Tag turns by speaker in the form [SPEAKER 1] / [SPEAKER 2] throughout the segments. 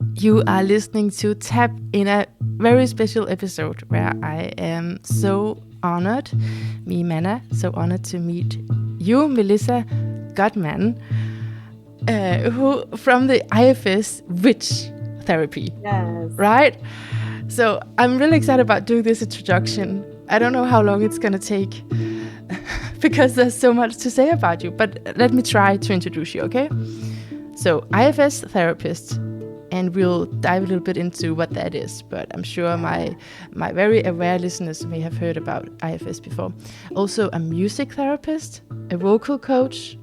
[SPEAKER 1] You are listening to Tap in a very special episode where I am so honored, me, Mannah, so honored to meet you, Melissa Guttman, who from the IFS Witch therapy,
[SPEAKER 2] Yes.
[SPEAKER 1] right? So I'm really excited about doing this introduction. I don't know how long it's going to take because there's so much to say about you, but let me try to introduce you, okay? So IFS therapist, and we'll dive a little bit into what that is, but I'm sure my very aware listeners may have heard about IFS before. Also a music therapist, a vocal coach,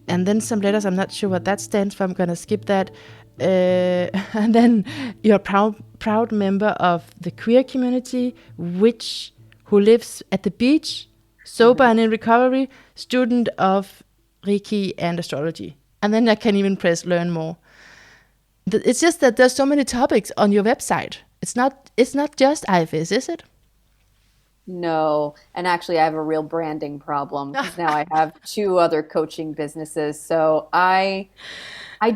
[SPEAKER 1] and then some letters, I'm not sure what that stands for, I'm gonna skip that. And then you're a proud member of the queer community, who lives at the beach, sober and in recovery, student of Reiki and astrology. And then I can even press learn more. It's just that there's so many topics on your website. It's not just IFS, is it?
[SPEAKER 2] No. And actually, I have a real branding problem because now I have two other coaching businesses. So I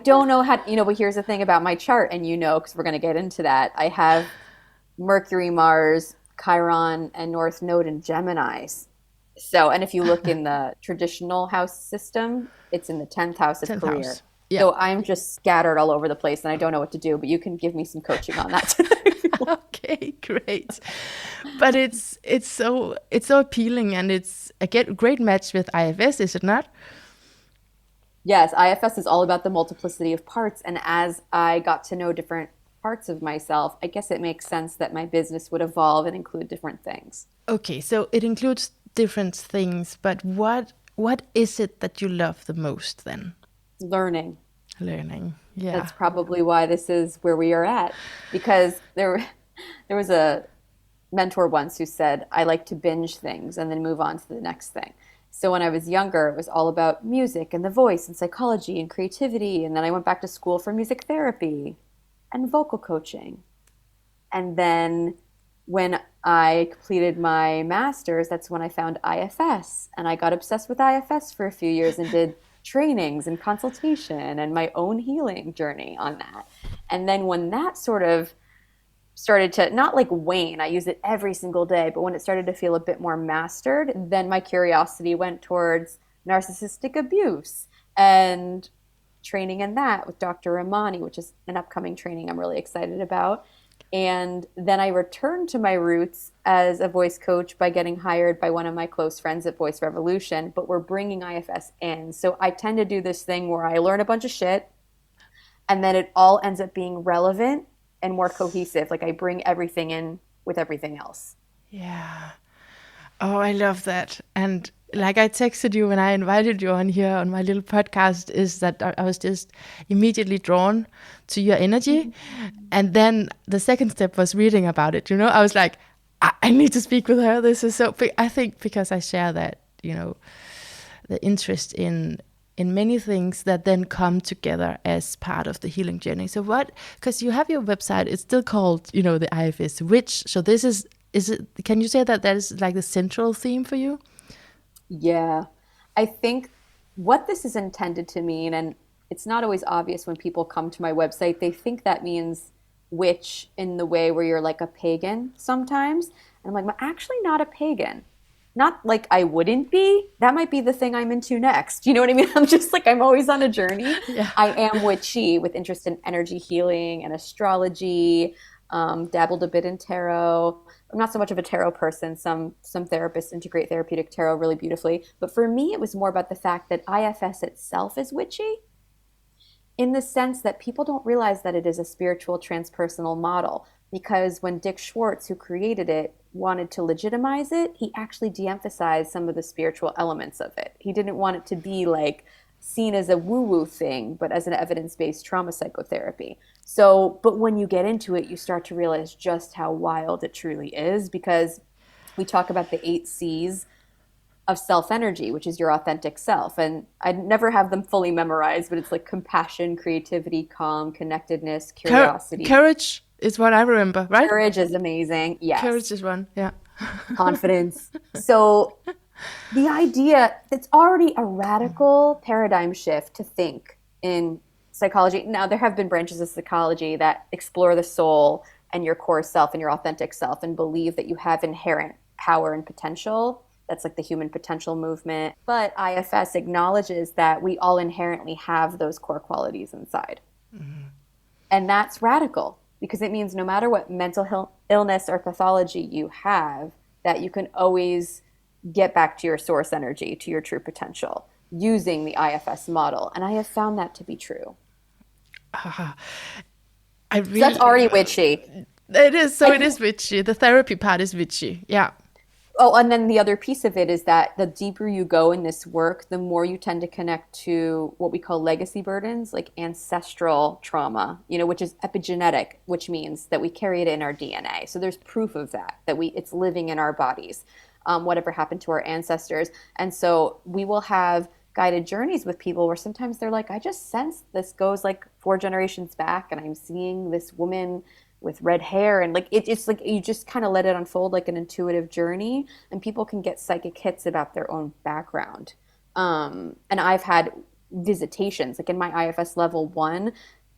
[SPEAKER 2] don't know how, but here's the thing about my chart, and because we're going to get into that. I have Mercury, Mars, Chiron, and North Node in Geminis. So, and if you look in the traditional house system, it's in the 10th house of
[SPEAKER 1] 10th
[SPEAKER 2] career.
[SPEAKER 1] house. Yeah.
[SPEAKER 2] So I'm just scattered all over the place and I don't know what to do, but you can give me some coaching on that.
[SPEAKER 1] Okay, great. But it's so appealing, and it's a great match with IFS, is it not?
[SPEAKER 2] Yes, IFS is all about the multiplicity of parts. And as I got to know different parts of myself, I guess it makes sense that my business would evolve and include different things.
[SPEAKER 1] Okay, so it includes different things, but what is it that you love the most then?
[SPEAKER 2] Learning,
[SPEAKER 1] yeah.
[SPEAKER 2] That's probably why this is where we are at. Because there was a mentor once who said, I like to binge things and then move on to the next thing. So when I was younger, it was all about music and the voice and psychology and creativity. And then I went back to school for music therapy and vocal coaching. And then when I completed my master's, that's when I found IFS. And I got obsessed with IFS for a few years and did trainings and consultation and my own healing journey on that. And then when that sort of started to not like wane, I use it every single day, but when it started to feel a bit more mastered, then my curiosity went towards narcissistic abuse and training in that with Dr. Ramani, which is an upcoming training I'm really excited about. And then I returned to my roots as a voice coach by getting hired by one of my close friends at Voice Revolution, but we're bringing IFS in. So I tend to do this thing where I learn a bunch of shit and then it all ends up being relevant and more cohesive. Like I bring everything in with everything else.
[SPEAKER 1] Yeah. Oh, I love that. And like I texted you when I invited you on here on my little podcast, is that I was just immediately drawn to your energy. Mm-hmm. And then the second step was reading about it. I was like, I need to speak with her. This is so, I think because I share that, the interest in many things that then come together as part of the healing journey. So because you have your website, it's still called, the IFS Witch. So this is it, can you say that is like the central theme for you?
[SPEAKER 2] Yeah, I think what this is intended to mean, and it's not always obvious when people come to my website, they think that means witch in the way where you're like a pagan sometimes. And I'm like, I'm actually not a pagan. Not like I wouldn't be. That might be the thing I'm into next. You know what I mean? I'm just like, I'm always on a journey. Yeah. I am witchy with interest in energy healing and astrology, dabbled a bit in tarot. I'm not so much of a tarot person. Some therapists integrate therapeutic tarot really beautifully. But for me, it was more about the fact that IFS itself is witchy in the sense that people don't realize that it is a spiritual transpersonal model. Because when Dick Schwartz, who created it, wanted to legitimize it, he actually de-emphasized some of the spiritual elements of it. He didn't want it to be like seen as a woo-woo thing, but as an evidence-based trauma psychotherapy. So, but when you get into it, you start to realize just how wild it truly is, because we talk about the 8 C's of self-energy, which is your authentic self. And I never have them fully memorized, but it's like compassion, creativity, calm, connectedness, curiosity.
[SPEAKER 1] Courage is what I remember, right?
[SPEAKER 2] Courage is amazing. Yes.
[SPEAKER 1] Courage is one, yeah.
[SPEAKER 2] Confidence. So the idea, it's already a radical paradigm shift to think in psychology. Now, there have been branches of psychology that explore the soul and your core self and your authentic self and believe that you have inherent power and potential. That's like the human potential movement. But IFS acknowledges that we all inherently have those core qualities inside. And that's radical because it means no matter what mental illness or pathology you have, that you can always get back to your source energy, to your true potential, using the IFS model. And I have found that to be true.
[SPEAKER 1] I
[SPEAKER 2] So
[SPEAKER 1] really,
[SPEAKER 2] that's already witchy.
[SPEAKER 1] it is. So it is witchy. The therapy part is witchy. Yeah.
[SPEAKER 2] Oh, and then the other piece of it is that the deeper you go in this work, the more you tend to connect to what we call legacy burdens, like ancestral trauma, which is epigenetic, which means that we carry it in our DNA. So there's proof of that it's living in our bodies, whatever happened to our ancestors. And so we will have guided journeys with people where sometimes they're like, I just sense this goes like 4 generations back and I'm seeing this woman with red hair, and like it's like you just kind of let it unfold like an intuitive journey, and people can get psychic hits about their own background. And I've had visitations like in my IFS level 1.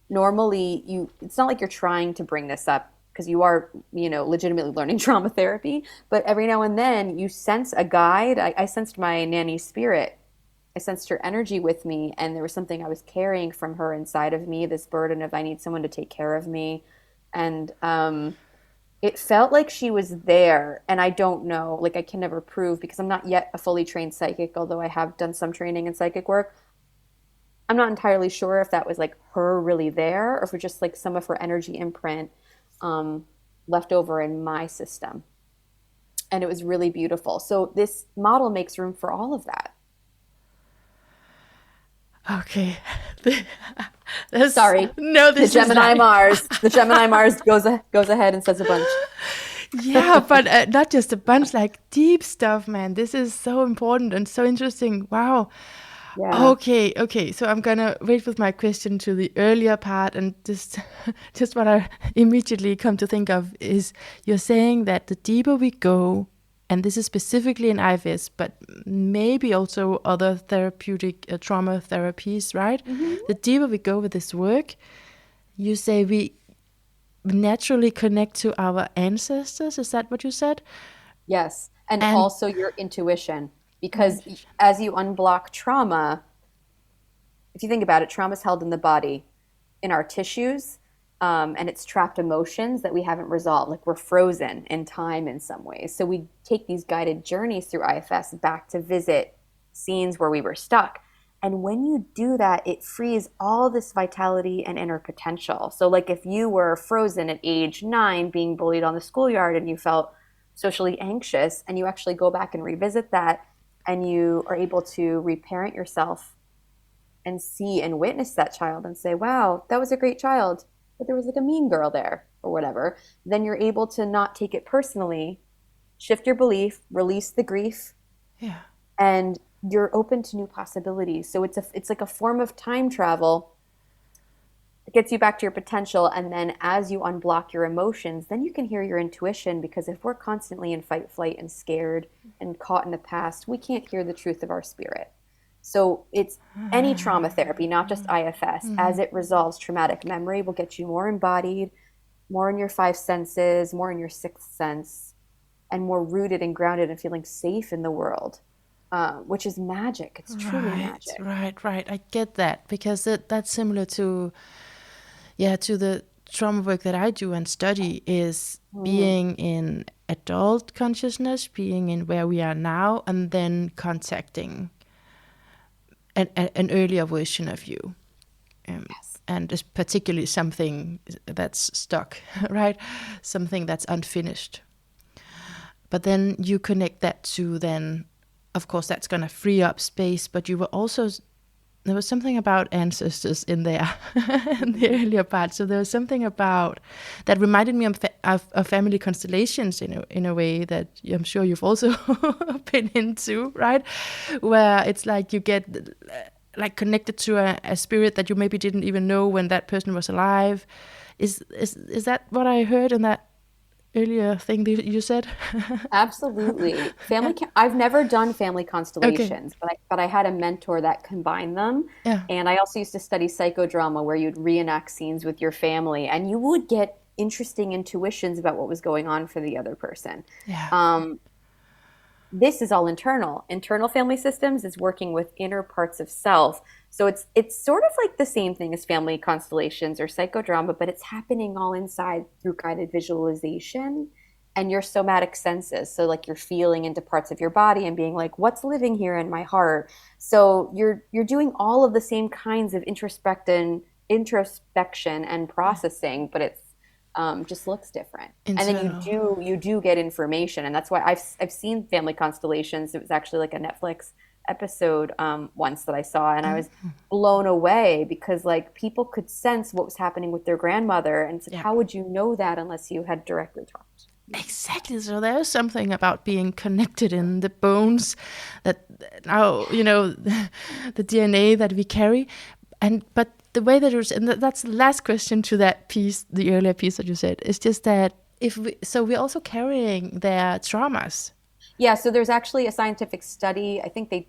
[SPEAKER 2] Normally it's not like you're trying to bring this up because you are legitimately learning trauma therapy, but every now and then you sense a guide. I sensed my nanny's spirit. I sensed her energy with me, and there was something I was carrying from her inside of me, this burden of I need someone to take care of me. And it felt like she was there, and I don't know, like I can never prove because I'm not yet a fully trained psychic, although I have done some training in psychic work. I'm not entirely sure if that was like her really there or if it was just like some of her energy imprint left over in my system. And it was really beautiful. So this model makes room for all of that.
[SPEAKER 1] Okay.
[SPEAKER 2] Sorry.
[SPEAKER 1] No, this
[SPEAKER 2] the
[SPEAKER 1] is
[SPEAKER 2] Gemini
[SPEAKER 1] like...
[SPEAKER 2] Mars. The Gemini Mars goes ahead and says a bunch.
[SPEAKER 1] Yeah, but not just a bunch, like deep stuff, man. This is so important and so interesting. Wow.
[SPEAKER 2] Yeah.
[SPEAKER 1] Okay. So I'm gonna wait with my question to the earlier part, and just what I immediately come to think of is you're saying that the deeper we go, and this is specifically in IFS, but maybe also other therapeutic trauma therapies, right?
[SPEAKER 2] Mm-hmm.
[SPEAKER 1] The deeper we go with this work, you say we naturally connect to our ancestors. Is that what you said?
[SPEAKER 2] Yes. And also your intuition. Because as you unblock trauma, if you think about it, trauma is held in the body, in our tissues, and it's trapped emotions that we haven't resolved. Like we're frozen in time in some ways. So we take these guided journeys through IFS back to visit scenes where we were stuck. And when you do that, it frees all this vitality and inner potential. So like if you were frozen at age 9 being bullied on the schoolyard and you felt socially anxious, and you actually go back and revisit that, and you are able to reparent yourself and see and witness that child and say, wow, that was a great child, but there was like a mean girl there or whatever, then you're able to not take it personally, shift your belief, release the grief, and you're open to new possibilities. So it's like a form of time travel. It gets you back to your potential, and then as you unblock your emotions, then you can hear your intuition, because if we're constantly in fight, flight, and scared and caught in the past, we can't hear the truth of our spirit. So it's any trauma therapy, not just IFS, as it resolves traumatic memory, will get you more embodied, more in your 5 senses, more in your 6th sense, and more rooted and grounded and feeling safe in the world. Which is magic. It's truly magic.
[SPEAKER 1] Right. I get that, because that's similar to the trauma work that I do and study, is being in adult consciousness, being in where we are now, and then contacting an earlier version of you. And it's particularly something that's stuck, right? Something that's unfinished. But then you connect that to then, of course, that's going to free up space, but you were also, there was something about ancestors in there in the earlier part. So there was something about that reminded me of family constellations in a way that I'm sure you've also been into, right? Where it's like you get like connected to a spirit that you maybe didn't even know when that person was alive. Is that what I heard in that earlier thing that you said?
[SPEAKER 2] Absolutely. I've never done family
[SPEAKER 1] Okay.
[SPEAKER 2] constellations, but I had a mentor that combined them.
[SPEAKER 1] Yeah.
[SPEAKER 2] And I also used to study psychodrama where you'd reenact scenes with your family and you would get interesting intuitions about what was going on for the other person.
[SPEAKER 1] Yeah.
[SPEAKER 2] Um, this is all internal. Internal family systems is working with inner parts of self. So it's sort of like the same thing as family constellations or psychodrama, but it's happening all inside through guided visualization and your somatic senses. So like you're feeling into parts of your body and being like, what's living here in my heart? So you're doing all of the same kinds of introspection and processing, but it's just looks different. And then
[SPEAKER 1] Internal.
[SPEAKER 2] you do get information, and that's why I've seen family constellations. It was actually like a Netflix episode once that I saw, and I was blown away because like people could sense what was happening with their grandmother, and it's like
[SPEAKER 1] Yeah.
[SPEAKER 2] how would you know that unless you had directly talked?
[SPEAKER 1] Exactly. So there's something about being connected in the bones that now, the DNA that we carry. But the way that it was, and that's the last question to that piece, the earlier piece that you said, is just that we're also carrying their traumas.
[SPEAKER 2] Yeah, so there's actually a scientific study. I think they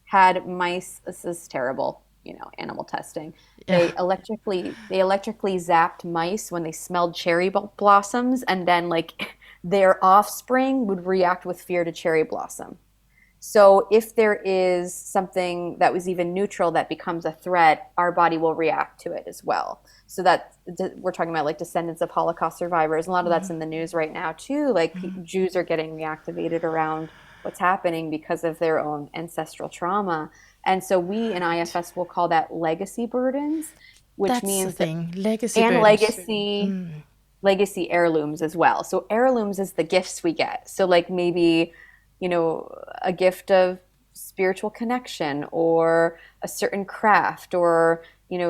[SPEAKER 2] had mice. This is terrible, animal testing.
[SPEAKER 1] Yeah.
[SPEAKER 2] They electrically zapped mice when they smelled cherry blossoms, and then like their offspring would react with fear to cherry blossom. So if there is something that was even neutral that becomes a threat, our body will react to it as well. So that we're talking about like descendants of Holocaust survivors. A lot of that's in the news right now too. Like Jews are getting reactivated around what's happening because of their own ancestral trauma. And so we in
[SPEAKER 1] Right.
[SPEAKER 2] IFS will call that legacy burdens, which
[SPEAKER 1] That's the
[SPEAKER 2] means that,
[SPEAKER 1] thing. Legacy
[SPEAKER 2] and
[SPEAKER 1] burdens.
[SPEAKER 2] legacy heirlooms as well. So heirlooms is the gifts we get. So like maybe, a gift of spiritual connection or a certain craft or,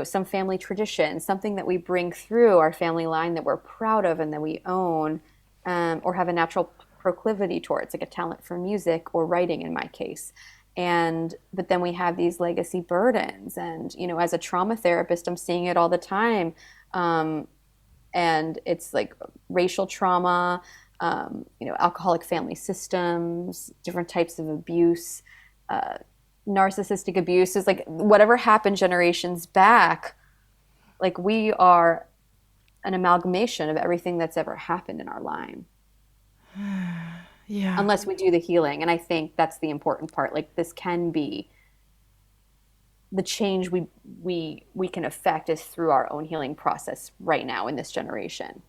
[SPEAKER 2] some family tradition, something that we bring through our family line that we're proud of and that we own, or have a natural proclivity towards, like a talent for music or writing in my case. But then we have these legacy burdens. And, as a trauma therapist, I'm seeing it all the time. And it's like racial trauma, alcoholic family systems, different types of abuse, narcissistic abuse is like whatever happened generations back. Like we are an amalgamation of everything that's ever happened in our line,
[SPEAKER 1] Yeah.
[SPEAKER 2] unless we do the healing. And I think that's the important part. Like this can be the change we can affect is through our own healing process right now in this generation.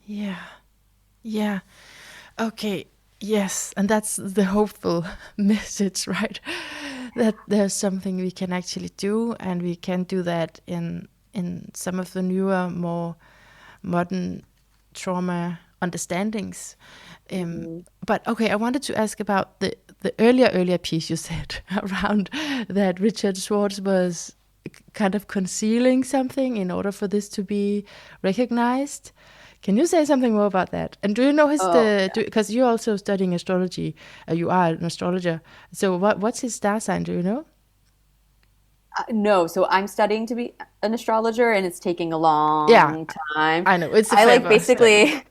[SPEAKER 1] Yeah. Yeah. Okay. Yes. And that's the hopeful message, right? That there's something we can actually do, and we can do that in some of the newer, more modern trauma understandings. But okay, I wanted to ask about the earlier piece you said around that Richard Schwartz was kind of concealing something in order for this to be recognized. Can you say something more about that? And do you know
[SPEAKER 2] Oh,
[SPEAKER 1] because you're also studying astrology, you are an astrologer. So what's his star sign? Do you know?
[SPEAKER 2] no. So I'm studying to be an astrologer and it's taking a
[SPEAKER 1] Yeah,
[SPEAKER 2] long time.
[SPEAKER 1] I know it's a
[SPEAKER 2] I like
[SPEAKER 1] forever study.
[SPEAKER 2] basically,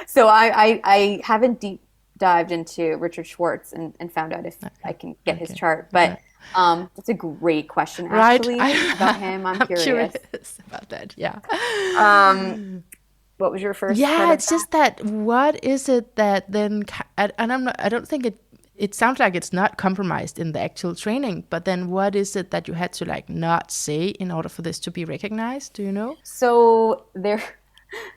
[SPEAKER 2] so I haven't deep dived into Richard Schwartz and found out if I can get his
[SPEAKER 1] Okay,
[SPEAKER 2] chart.
[SPEAKER 1] yeah.
[SPEAKER 2] But that's a great question
[SPEAKER 1] Right.
[SPEAKER 2] actually about him. I'm
[SPEAKER 1] I'm
[SPEAKER 2] curious.
[SPEAKER 1] curious about that. Yeah.
[SPEAKER 2] Um, what was your first part
[SPEAKER 1] Yeah,
[SPEAKER 2] of
[SPEAKER 1] it's
[SPEAKER 2] that?
[SPEAKER 1] just that what is it that then and I don't think it sounds like it's not compromised in the actual training, but then what is it that you had to like not say in order for this to be recognized? Do you know?
[SPEAKER 2] So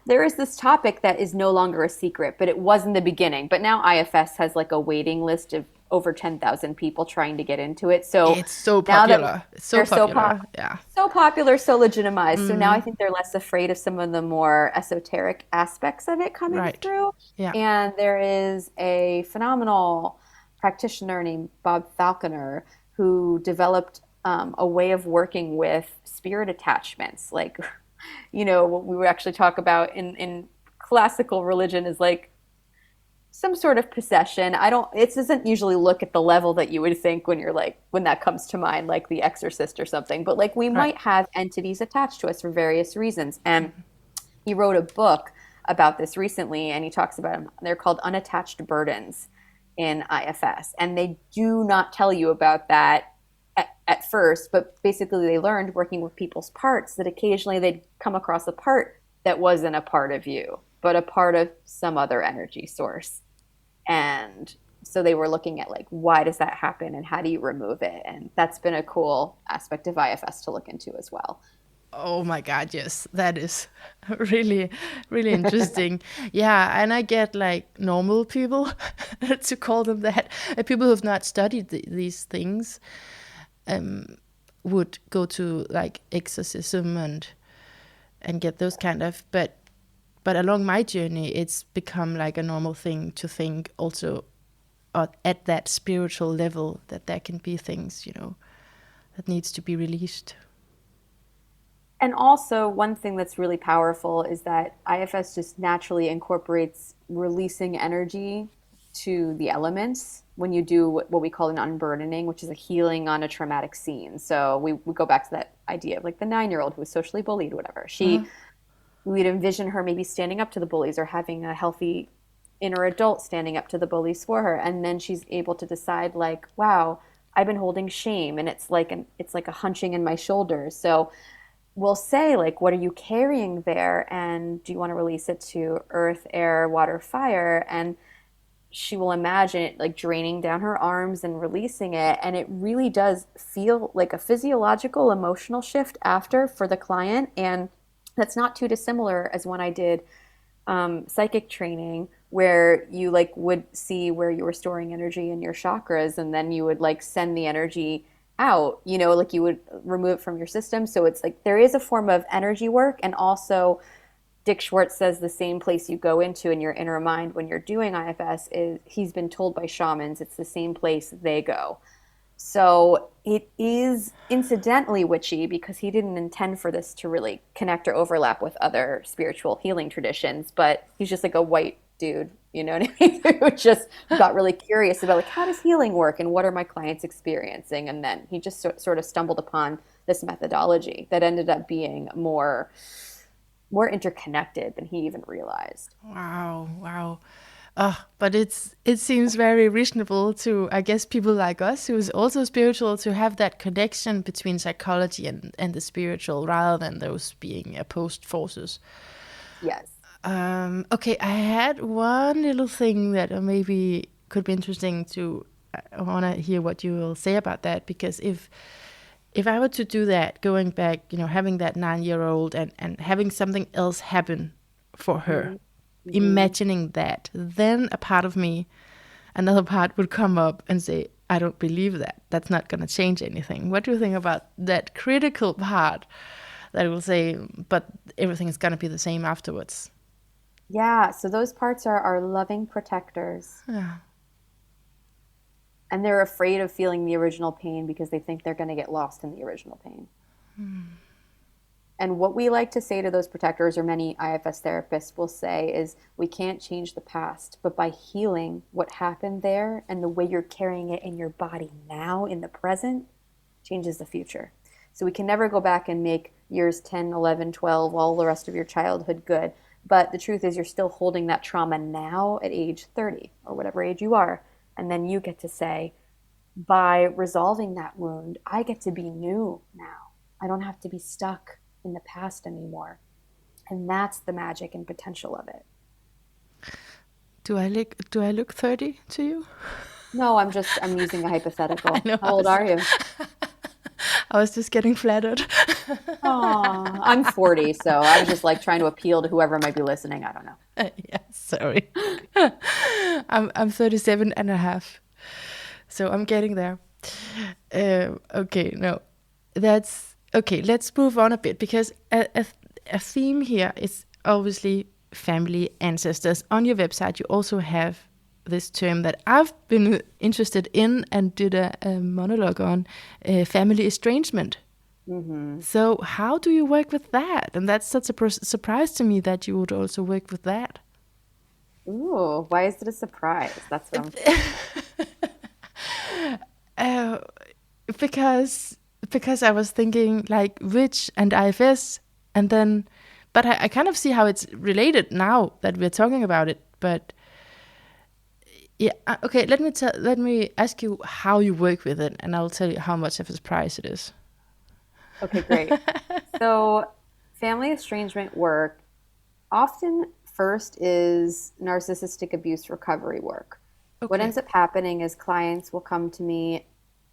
[SPEAKER 2] there is this topic that is no longer a secret, but it was in the beginning. But now IFS has like a waiting list of over 10,000 people trying to get into it. So
[SPEAKER 1] It's so
[SPEAKER 2] now that
[SPEAKER 1] popular. It's so
[SPEAKER 2] they're
[SPEAKER 1] popular. Yeah.
[SPEAKER 2] so popular, so legitimized. So now I think they're less afraid of some of the more esoteric aspects of it coming
[SPEAKER 1] Right.
[SPEAKER 2] through.
[SPEAKER 1] Yeah.
[SPEAKER 2] And there is a phenomenal practitioner named Bob Falconer who developed a way of working with spirit attachments. Like, what we would actually talk about in classical religion is like some sort of possession. It doesn't usually look at the level that you would think when that comes to mind, like The Exorcist or something. But like we
[SPEAKER 1] Right.
[SPEAKER 2] might have entities attached to us for various reasons. And he wrote a book about this recently, and he talks about them. They're called unattached burdens in IFS, and they do not tell you about that at first, but basically they learned working with people's parts that occasionally they'd come across a part that wasn't a part of you, but a part of some other energy source. And so they were looking at like, why does that happen and how do you remove it? And that's been a cool aspect of IFS to look into as well.
[SPEAKER 1] Oh my God, yes, that is really, really interesting. Yeah, and I get like normal people, to call them that, people who have not studied these things, would go to like exorcism and get those kind of, but along my journey, it's become like a normal thing to think also at that spiritual level that there can be things, that needs to be released.
[SPEAKER 2] And also, one thing that's really powerful is that IFS just naturally incorporates releasing energy to the elements when you do what we call an unburdening, which is a healing on a traumatic scene. So we go back to that idea of like the 9-year-old who was socially bullied, whatever. We'd envision her maybe standing up to the bullies or having a healthy inner adult standing up to the bullies for her. And then she's able to decide like, wow, I've been holding shame, and it's like a hunching in my shoulders. So we'll say like, what are you carrying there? And do you want to release it to earth, air, water, fire? And she will imagine it like draining down her arms and releasing it. And it really does feel like a physiological, emotional shift after for the client. And that's not too dissimilar as when I did psychic training, where you like would see where you were storing energy in your chakras, and then you would like send the energy out, like you would remove it from your system. So it's like there is a form of energy work. And also Dick Schwartz says the same place you go into in your inner mind when you're doing IFS is, he's been told by shamans, it's the same place they go. So it is incidentally witchy because he didn't intend for this to really connect or overlap with other spiritual healing traditions, but he's just like a white dude, you know what I mean? Who just got really curious about like, how does healing work and what are my clients experiencing? And then he just sort of stumbled upon this methodology that ended up being more interconnected than he even realized.
[SPEAKER 1] Wow. But it seems very reasonable to, I guess, people like us who is also spiritual to have that connection between psychology and the spiritual rather than those being opposed forces.
[SPEAKER 2] Yes.
[SPEAKER 1] Okay, I had one little thing that maybe could be interesting to, I want to hear what you will say about that, because if I were to do that, going back, having that 9-year-old and having something else happen for her, imagining that, then a part of me, another part would come up and say, I don't believe that. That's not going to change anything. What do you think about that critical part that will say, but everything is going to be the same afterwards?
[SPEAKER 2] Yeah, so those parts are our loving protectors.
[SPEAKER 1] Yeah.
[SPEAKER 2] And they're afraid of feeling the original pain because they think they're going to get lost in the original pain. And what we like to say to those protectors, or many IFS therapists will say, is we can't change the past, but by healing what happened there and the way you're carrying it in your body now in the present changes the future. So we can never go back and make years 10, 11, 12, all the rest of your childhood good. But the truth is you're still holding that trauma now at age 30 or whatever age you are. And then you get to say, by resolving that wound, I get to be new now. I don't have to be stuck in the past anymore. And that's the magic and potential of it.
[SPEAKER 1] Do I look 30 to you?
[SPEAKER 2] No, I'm using a hypothetical.
[SPEAKER 1] I know.
[SPEAKER 2] How old are you?
[SPEAKER 1] I was just getting flattered.
[SPEAKER 2] Aw, I'm 40, so I was just like trying to appeal to whoever might be listening. I don't know.
[SPEAKER 1] Yeah, sorry. I'm 37 and a half. So I'm getting there. Okay, no. That's okay. Let's move on a bit, because a theme here is obviously family, ancestors. On your website, you also have this term that I've been interested in and did a monologue on, family estrangement.
[SPEAKER 2] Mm-hmm.
[SPEAKER 1] So how do you work with that? And that's such a surprise to me that you would also work with that.
[SPEAKER 2] Ooh, why is it a surprise? That's what I'm...
[SPEAKER 1] Because I was thinking like witch and IFS, and then but I kind of see how it's related now that we're talking about it. But yeah, okay. Let me ask you how you work with it, and I'll tell you how much of a surprise it is.
[SPEAKER 2] Okay, great. So, family estrangement work often first is narcissistic abuse recovery work. What
[SPEAKER 1] Okay.
[SPEAKER 2] ends up happening is clients will come to me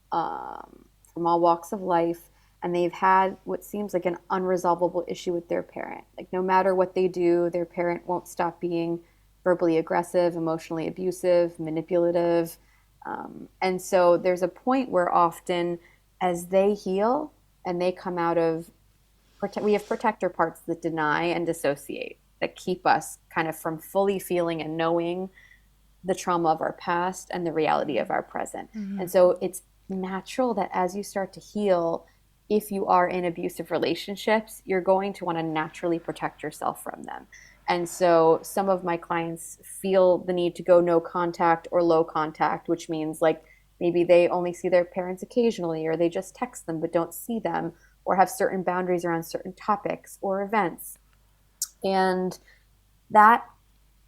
[SPEAKER 2] from all walks of life, and they've had what seems like an unresolvable issue with their parent. Like, no matter what they do, their parent won't stop being verbally aggressive, emotionally abusive, manipulative. And so there's a point where often, as they heal and they come out of we have protector parts that deny and dissociate, that keep us kind of from fully feeling and knowing the trauma of our past and the reality of our present.
[SPEAKER 1] Mm-hmm.
[SPEAKER 2] And so it's natural that as you start to heal, if you are in abusive relationships, you're going to want to naturally protect yourself from them. And so some of my clients feel the need to go no contact or low contact, which means like maybe they only see their parents occasionally, or they just text them but don't see them, or have certain boundaries around certain topics or events. And that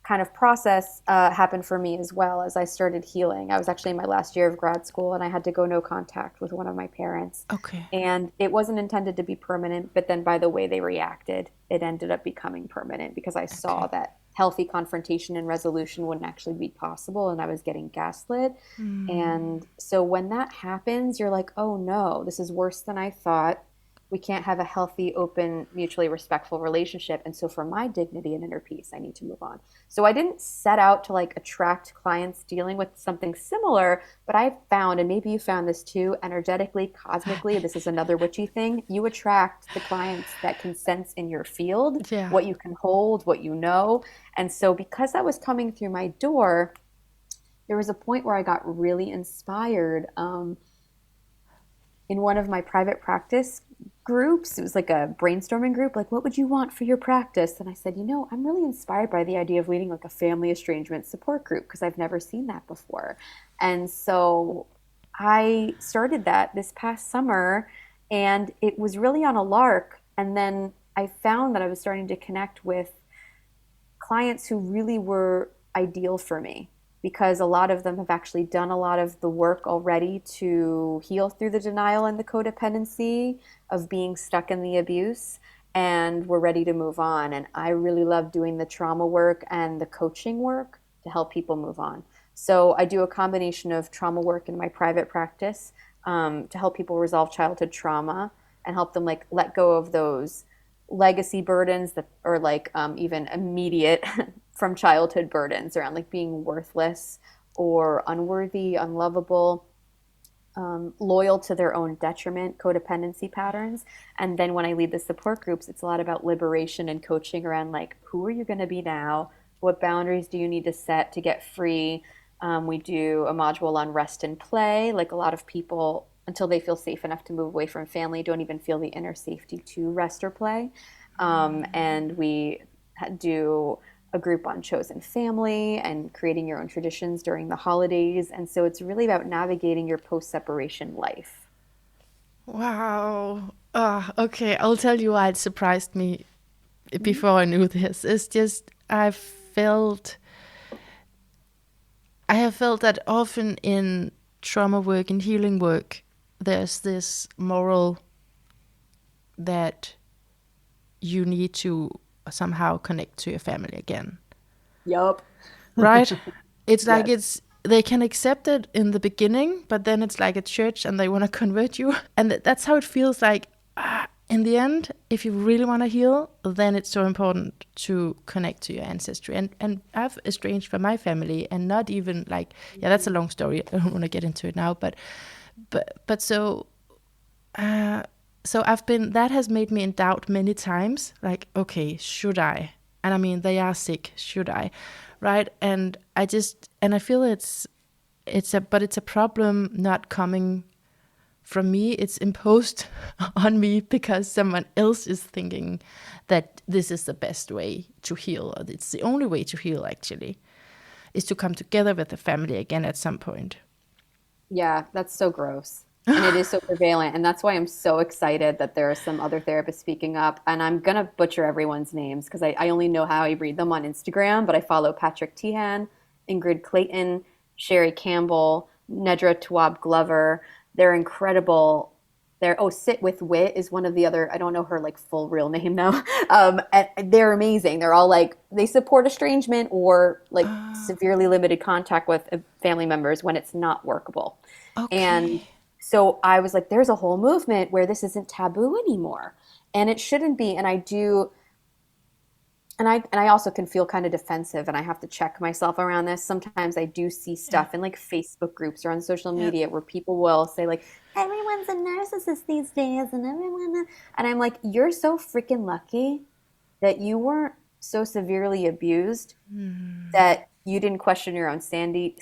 [SPEAKER 2] kind of process happened for me as well as I started healing. I was actually in my last year of grad school and I had to go no contact with one of my parents.
[SPEAKER 1] Okay.
[SPEAKER 2] And it wasn't intended to be permanent, but then by the way they reacted, it ended up becoming permanent because I saw
[SPEAKER 1] Okay.
[SPEAKER 2] that healthy confrontation and resolution wouldn't actually be possible and I was getting gaslit. And so when that happens, you're like, oh no, this is worse than I thought. We can't have a healthy, open, mutually respectful relationship. And so for my dignity and inner peace, I need to move on. So I didn't set out to like attract clients dealing with something similar, but I found, and maybe you found this too, energetically, cosmically, this is another witchy thing, you attract the clients that can sense in your field
[SPEAKER 1] Yeah.
[SPEAKER 2] what you can hold, what you know. And so because that was coming through my door, there was a point where I got really inspired. In one of my private practice groups, it was like a brainstorming group, like, what would you want for your practice? And I said, I'm really inspired by the idea of leading like a family estrangement support group because I've never seen that before. And so I started that this past summer, and it was really on a lark. And then I found that I was starting to connect with clients who really were ideal for me because a lot of them have actually done a lot of the work already to heal through the denial and the codependency of being stuck in the abuse, and we're ready to move on. And I really love doing the trauma work and the coaching work to help people move on. So I do a combination of trauma work in my private practice to help people resolve childhood trauma and help them like let go of those legacy burdens that are like even immediate from childhood burdens around like being worthless or unworthy, unlovable, loyal to their own detriment, codependency patterns. And then when I lead the support groups, it's a lot about liberation and coaching around like, who are you going to be now? What boundaries do you need to set to get free? We do a module on rest and play. Like a lot of people, until they feel safe enough to move away from family, don't even feel the inner safety to rest or play. And we do a group on chosen family and creating your own traditions during the holidays. And so it's really about navigating your post-separation life.
[SPEAKER 1] Wow. Okay. I'll tell you why it surprised me before I knew this. It's just I have felt that often in trauma work and healing work, there's this moral that you need to somehow connect to your family again.
[SPEAKER 2] Yup.
[SPEAKER 1] Right? It's like
[SPEAKER 2] Yes.
[SPEAKER 1] they can accept it in the beginning, but then it's like a church and they want to convert you. And that's how it feels like. In the end, if you really want to heal, then it's so important to connect to your ancestry. And I've estranged from my family, and not even like, yeah, that's a long story. I don't want to get into it now, but so that has made me in doubt many times. Like, okay, should I? And I mean, they are sick. Should I? Right? And I feel it's a problem not coming from me. It's imposed on me because someone else is thinking that this is the best way to heal, or it's the only way to heal actually, is to come together with the family again at some point.
[SPEAKER 2] Yeah, that's so gross. and it is so prevalent. And that's why I'm so excited that there are some other therapists speaking up. And I'm going to butcher everyone's names because I only know how I read them on Instagram, but I follow Patrick Tehan, Ingrid Clayton, Sherry Campbell, Nedra Tawwab Glover. They're incredible. Sit with Wit is one of the other, I don't know her like full real name though. And they're amazing. They're all like, they support estrangement or like severely limited contact with family members when it's not workable. And
[SPEAKER 1] Okay.
[SPEAKER 2] so I was like, there's a whole movement where this isn't taboo anymore. And it shouldn't be. And I do, and I also can feel kind of defensive and I have to check myself around this. Sometimes I do see
[SPEAKER 1] Yeah.
[SPEAKER 2] stuff in like Facebook groups or on social
[SPEAKER 1] Yeah.
[SPEAKER 2] media where people will say like, everyone's a narcissist these days and I'm like, you're so freaking lucky that you weren't so severely abused that you didn't question your own sanity,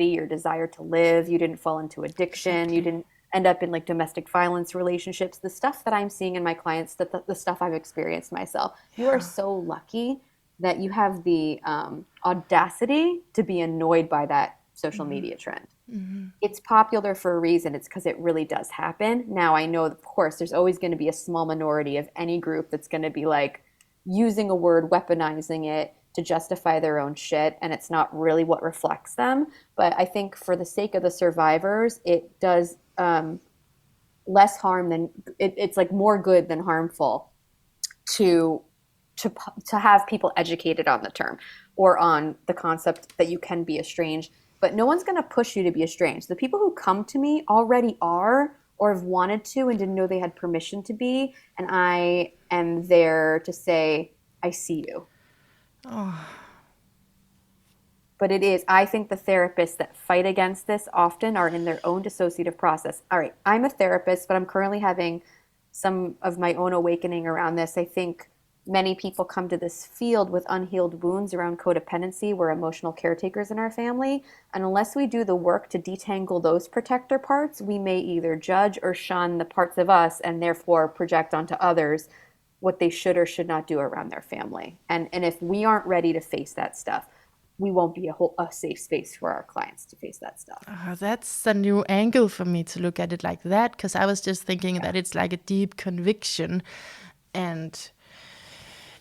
[SPEAKER 2] your desire to live. You didn't fall into addiction. You
[SPEAKER 1] Exactly.
[SPEAKER 2] didn't end up in like domestic violence relationships. The stuff that I'm seeing in my clients, the stuff I've experienced myself. You are
[SPEAKER 1] Yeah.
[SPEAKER 2] so lucky that you have the audacity to be annoyed by that social media trend. It's popular for a reason. It's because it really does happen. Now, I know, of course, there's always going to be a small minority of any group that's going to be like using a word, weaponizing it to justify their own shit, and it's not really what reflects them. But I think for the sake of the survivors, it does less harm than it's like more good than harmful to to to have people educated on the term or on the concept that you can be estranged. But no one's going to push you to be estranged. The people who come to me already are or have wanted to and didn't know they had permission to be, and I am there to say I see you. But it is, I think the therapists that fight against this often are in their own dissociative process. All right, I'm a therapist, but I'm currently having some of my own awakening around this. I think many people come to this field with unhealed wounds around codependency. We're emotional caretakers in our family. And unless we do the work to detangle those protector parts, we may either judge or shun the parts of us and therefore project onto others what they should or should not do around their family. And if we aren't ready to face that stuff, we won't be a safe space for our clients to face that stuff.
[SPEAKER 1] That's a new angle for me to look at it like that, because I was just thinking that it's like a deep conviction. And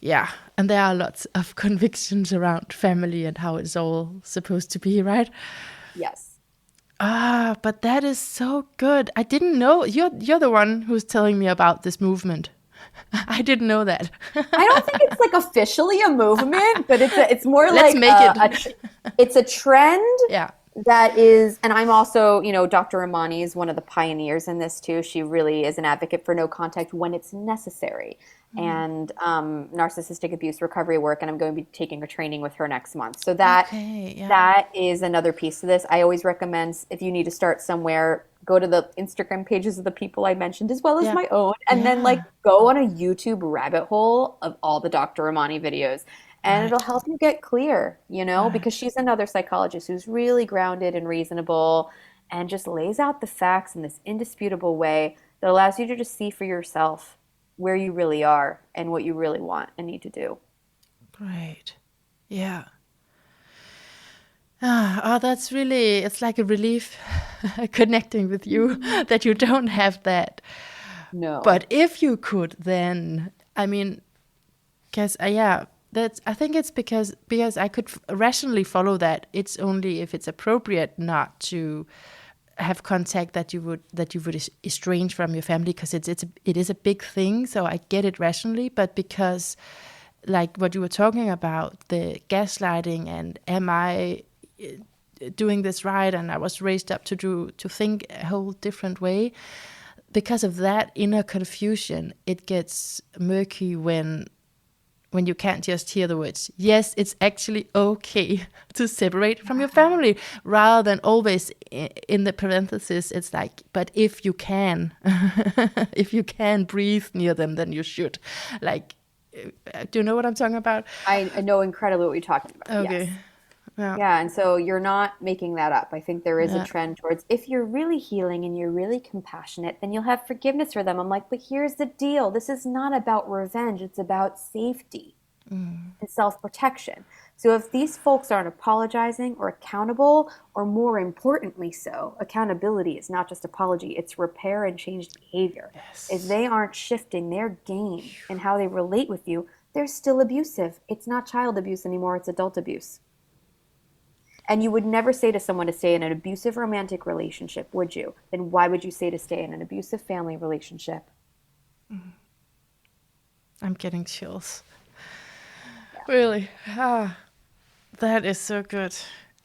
[SPEAKER 1] yeah, and there are lots of convictions around family and how it's all supposed to be, right?
[SPEAKER 2] Yes.
[SPEAKER 1] But that is so good. I didn't know you're the one who's telling me about this movement. I didn't know that.
[SPEAKER 2] I don't think it's like officially a movement, but it's more
[SPEAKER 1] Let's
[SPEAKER 2] like
[SPEAKER 1] make it.
[SPEAKER 2] it's a trend
[SPEAKER 1] Yeah.
[SPEAKER 2] that is, and I'm also, Dr. Imani is one of the pioneers in this too. She really is an advocate for no contact when it's necessary. And narcissistic abuse recovery work, and I'm going to be taking a training with her next month. So
[SPEAKER 1] Okay. Yeah.
[SPEAKER 2] that is another piece to this. I always recommend if you need to start somewhere, go to the Instagram pages of the people I mentioned as well as
[SPEAKER 1] Yeah.
[SPEAKER 2] my own, and then like go on a YouTube rabbit hole of all the Dr. Imani videos. And it'll
[SPEAKER 1] Right.
[SPEAKER 2] help you get clear, because
[SPEAKER 1] Right.
[SPEAKER 2] she's another psychologist who's really grounded and reasonable and just lays out the facts in this indisputable way that allows you to just see for yourself where you really are and what you really want and need to do.
[SPEAKER 1] Great. Yeah. That's really, it's like a relief connecting with you that you don't have that.
[SPEAKER 2] No.
[SPEAKER 1] But if you could, then, I mean, because, yeah, that's, I think it's because I could rationally follow that. It's only if it's appropriate not to have contact that you would estrange from your family, because it is a big thing. So I get it rationally, but because like what you were talking about, the gaslighting and am I doing this right, and I was raised up to think a whole different way. Because of that inner confusion, it gets murky when you can't just hear the words, yes, it's actually okay to separate from your family, rather than always in the parenthesis, it's like, but if you can, if you can breathe near them, then you should. Like, do you know what I'm talking about?
[SPEAKER 2] I know incredibly what you're talking about.
[SPEAKER 1] Okay.
[SPEAKER 2] Yes.
[SPEAKER 1] Yeah.
[SPEAKER 2] Yeah, and so you're not making that up. I think there is a
[SPEAKER 1] Yeah.
[SPEAKER 2] trend towards if you're really healing and you're really compassionate, then you'll have forgiveness for them. I'm like, but here's the deal. This is not about revenge. It's about safety. and self-protection. So if these folks aren't apologizing or accountable, or more importantly so, accountability is not just apology, it's repair and changed behavior. If
[SPEAKER 1] Yes.
[SPEAKER 2] they aren't shifting their game and how they relate with you, they're still abusive. It's not child abuse anymore, it's adult abuse. And you would never say to someone to stay in an abusive romantic relationship, would you? Then why would you say to stay in an abusive family relationship?
[SPEAKER 1] I'm getting chills.
[SPEAKER 2] Yeah.
[SPEAKER 1] Really. That is so good.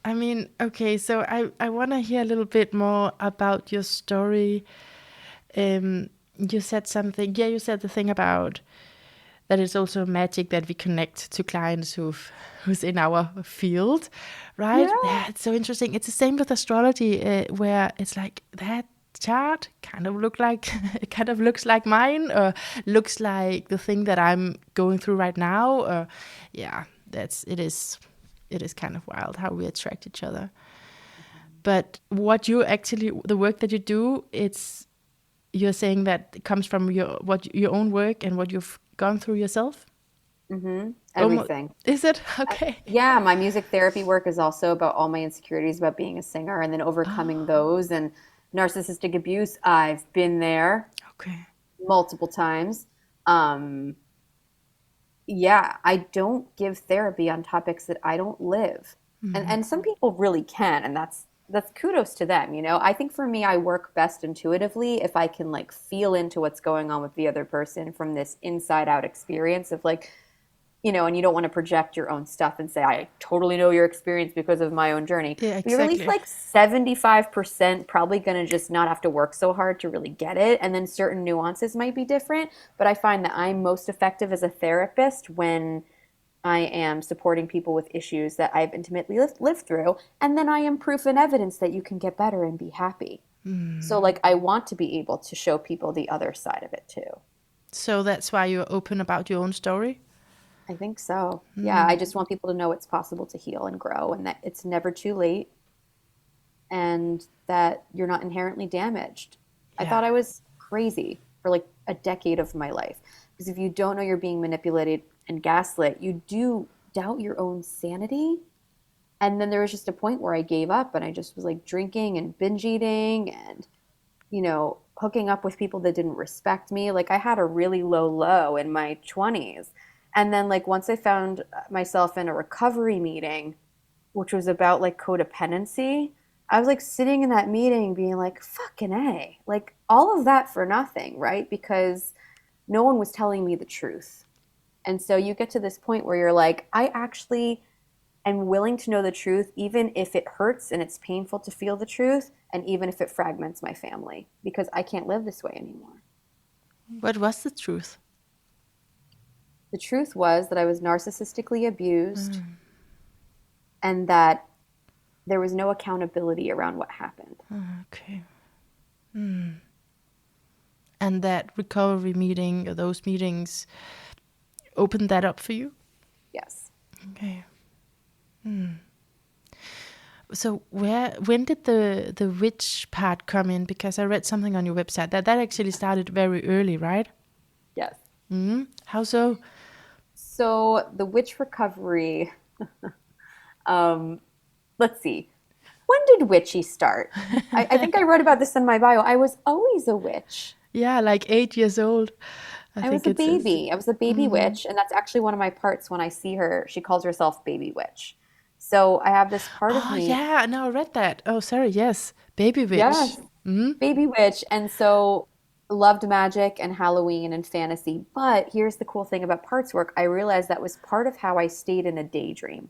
[SPEAKER 1] I mean, okay, so I want to hear a little bit more about your story. You said something, yeah, you said the thing about that it's also magic that we connect to clients who's in our field, right?
[SPEAKER 2] Yeah.
[SPEAKER 1] Yeah, it's so interesting. It's the same with astrology, where it's like that chart kind of look like it kind of looks like mine, or looks like the thing that I'm going through right now. Or yeah, it is kind of wild how we attract each other. But what you actually, the work that you do, it's, you're saying that it comes from your own work and what you've gone through yourself. Almost,
[SPEAKER 2] Everything.
[SPEAKER 1] is it okay?
[SPEAKER 2] Yeah, my music therapy work is also about all my insecurities about being a singer and then overcoming
[SPEAKER 1] Oh,
[SPEAKER 2] those. And narcissistic abuse, I've been there
[SPEAKER 1] okay.
[SPEAKER 2] multiple times. Um, yeah, I don't give therapy on topics that I don't live. And some people really can, and that's kudos to them, you know. I think for me I work best intuitively if I can like feel into what's going on with the other person from this inside out experience of like, you know, and you don't want to project your own stuff and say, I totally know your experience because of my own journey.
[SPEAKER 1] Yeah,
[SPEAKER 2] But you're at least
[SPEAKER 1] exactly.
[SPEAKER 2] like 75% probably going to just not have to work so hard to really get it. And then certain nuances might be different. But I find that I'm most effective as a therapist when I am supporting people with issues that I've intimately lived through. And then I am proof and evidence that you can get better and be happy. So, like, I want to be able to show people the other side of it too.
[SPEAKER 1] So that's why you're open about your own story.
[SPEAKER 2] I think so. Yeah, I just want people to know it's possible to heal and grow and that it's never too late and that you're not inherently damaged. I
[SPEAKER 1] Yeah.
[SPEAKER 2] thought I was crazy for like a decade of my life because if you don't know you're being manipulated and gaslit, you do doubt your own sanity. And then there was just a point where I gave up and I just was like drinking and binge eating and, you know, hooking up with people that didn't respect me. Like I had a really low in my 20s. And then like once I found myself in a recovery meeting, which was about like codependency, I was like sitting in that meeting being like, fucking A, like all of that for nothing, right? Because no one was telling me the truth. And so you get to this point where you're like, I actually am willing to know the truth, even if it hurts and it's painful to feel the truth, and even if it fragments my family, because I can't live this way anymore.
[SPEAKER 1] What was the truth?
[SPEAKER 2] The truth was that I was narcissistically abused and that there was no accountability around what happened.
[SPEAKER 1] Okay. And that recovery meeting, or those meetings, opened that up for you?
[SPEAKER 2] Yes.
[SPEAKER 1] Okay. So when did the witch part come in? Because I read something on your website that actually started very early, right?
[SPEAKER 2] Yes.
[SPEAKER 1] How so?
[SPEAKER 2] So the witch recovery, um, let's see. When did Witchy start? I think I wrote about this in my bio. I was always a witch.
[SPEAKER 1] Yeah, like 8 years old. I
[SPEAKER 2] I was
[SPEAKER 1] think
[SPEAKER 2] a
[SPEAKER 1] it says.
[SPEAKER 2] baby. I was a baby witch, and that's actually one of my parts when I see her. She calls herself Baby Witch. So I have this part of
[SPEAKER 1] Oh
[SPEAKER 2] me,
[SPEAKER 1] yeah, no, I read that. Oh, sorry. Yes, baby witch.
[SPEAKER 2] yes, Baby Witch, and so loved magic and Halloween and fantasy. But here's the cool thing about parts work. I realized that was part of how I stayed in a daydream.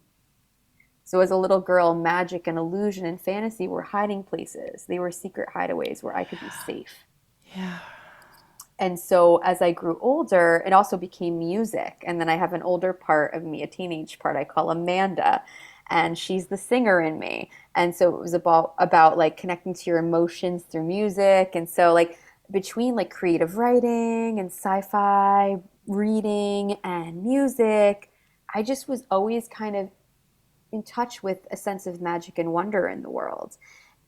[SPEAKER 2] So as a little girl, magic and illusion and fantasy were hiding places. They were secret hideaways where I could be safe.
[SPEAKER 1] Yeah.
[SPEAKER 2] And so as I grew older, it also became music. And then I have an older part of me, a teenage part I call Amanda, and she's the singer in me. And so it was about like connecting to your emotions through music. And so like between like creative writing and sci-fi reading and music, I just was always kind of in touch with a sense of magic and wonder in the world.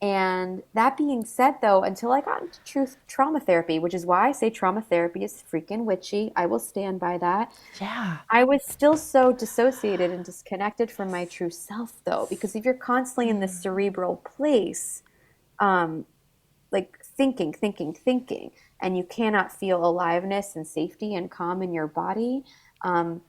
[SPEAKER 2] And that being said, though, until I got into truth trauma therapy, which is why I say trauma therapy is freaking witchy, I will stand by that.
[SPEAKER 1] Yeah.
[SPEAKER 2] I was still so dissociated and disconnected from my true self, though, because if you're constantly in this cerebral place, um, like thinking, and you cannot feel aliveness and safety and calm in your body, um,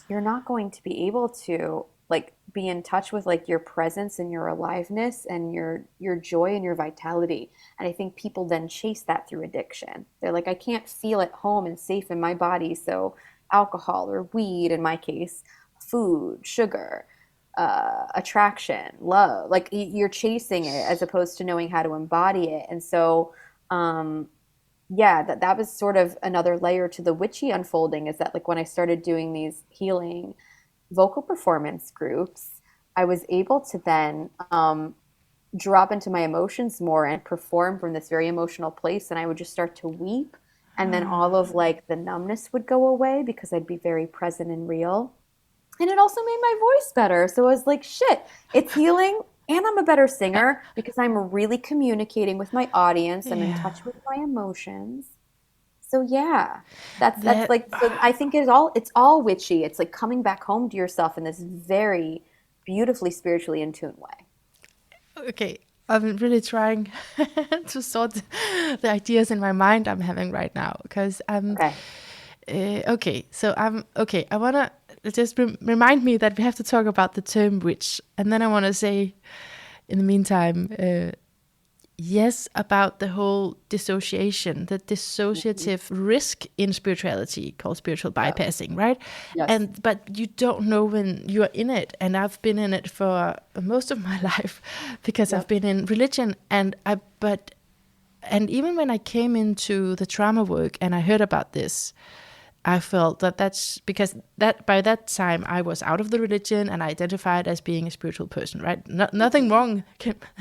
[SPEAKER 2] you're not going to be able to like be in touch with like your presence and your aliveness and your joy and your vitality. And I think people then chase that through addiction. They're like, I can't feel at home and safe in my body, so alcohol or weed, in my case, food, sugar, attraction, love, like you're chasing it as opposed to knowing how to embody it. And so yeah, that was sort of another layer to the witchy unfolding, is that like when I started doing these healing vocal performance groups, I was able to then drop into my emotions more and perform from this very emotional place. And I would just start to weep. And then all of like the numbness would go away because I'd be very present and real. And it also made my voice better. So I was like, shit, it's healing. And I'm a better singer because I'm really communicating with my audience. I'm in
[SPEAKER 1] Yeah.
[SPEAKER 2] touch with my emotions. So yeah, that's
[SPEAKER 1] That
[SPEAKER 2] like, so I think it's all witchy. It's like coming back home to yourself in this very beautifully spiritually in tune way.
[SPEAKER 1] okay. I'm really trying to sort the ideas in my mind I'm having right now because I'm
[SPEAKER 2] Okay.
[SPEAKER 1] okay. So I'm okay. I wanna just remind me that we have to talk about the term witch, and then I wanna say, in the meantime, yes, about the whole dissociation, the
[SPEAKER 2] Mhm.
[SPEAKER 1] dissociative risk in spirituality called spiritual
[SPEAKER 2] Yeah.
[SPEAKER 1] bypassing, right?
[SPEAKER 2] Yes.
[SPEAKER 1] And but you don't know when you're in it, and I've been in it for most of my life because I've
[SPEAKER 2] Yep.
[SPEAKER 1] been in religion, and even when I came into the trauma work and I heard about this, I felt that that's because that by that time I was out of the religion and I identified as being a spiritual person, right? Nothing
[SPEAKER 2] Mhm.
[SPEAKER 1] wrong.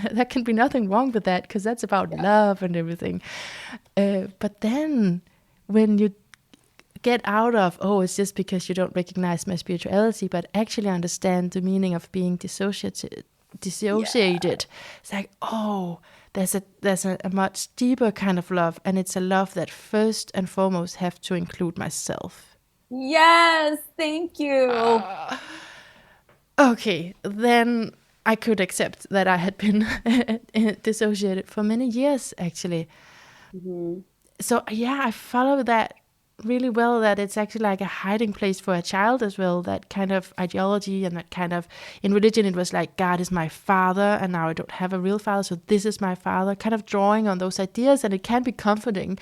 [SPEAKER 1] There can be nothing wrong with that because that's about
[SPEAKER 2] Yeah.
[SPEAKER 1] love and everything. But then when you get out of, oh, it's just because you don't recognize my spirituality, but actually understand the meaning of being
[SPEAKER 2] Yeah.
[SPEAKER 1] dissociated. It's like, oh, there's a much deeper kind of love, and it's a love that first and foremost have to include myself.
[SPEAKER 2] Yes. Thank you.
[SPEAKER 1] Okay, then I could accept that I had been dissociated for many years, actually.
[SPEAKER 2] Mhm.
[SPEAKER 1] So yeah, I follow that really well, that it's actually like a hiding place for a child as well, that kind of ideology, and that kind of, in religion it was like God is my father and now I don't have a real father, so this is my father, kind of drawing on those ideas, and it can be comforting,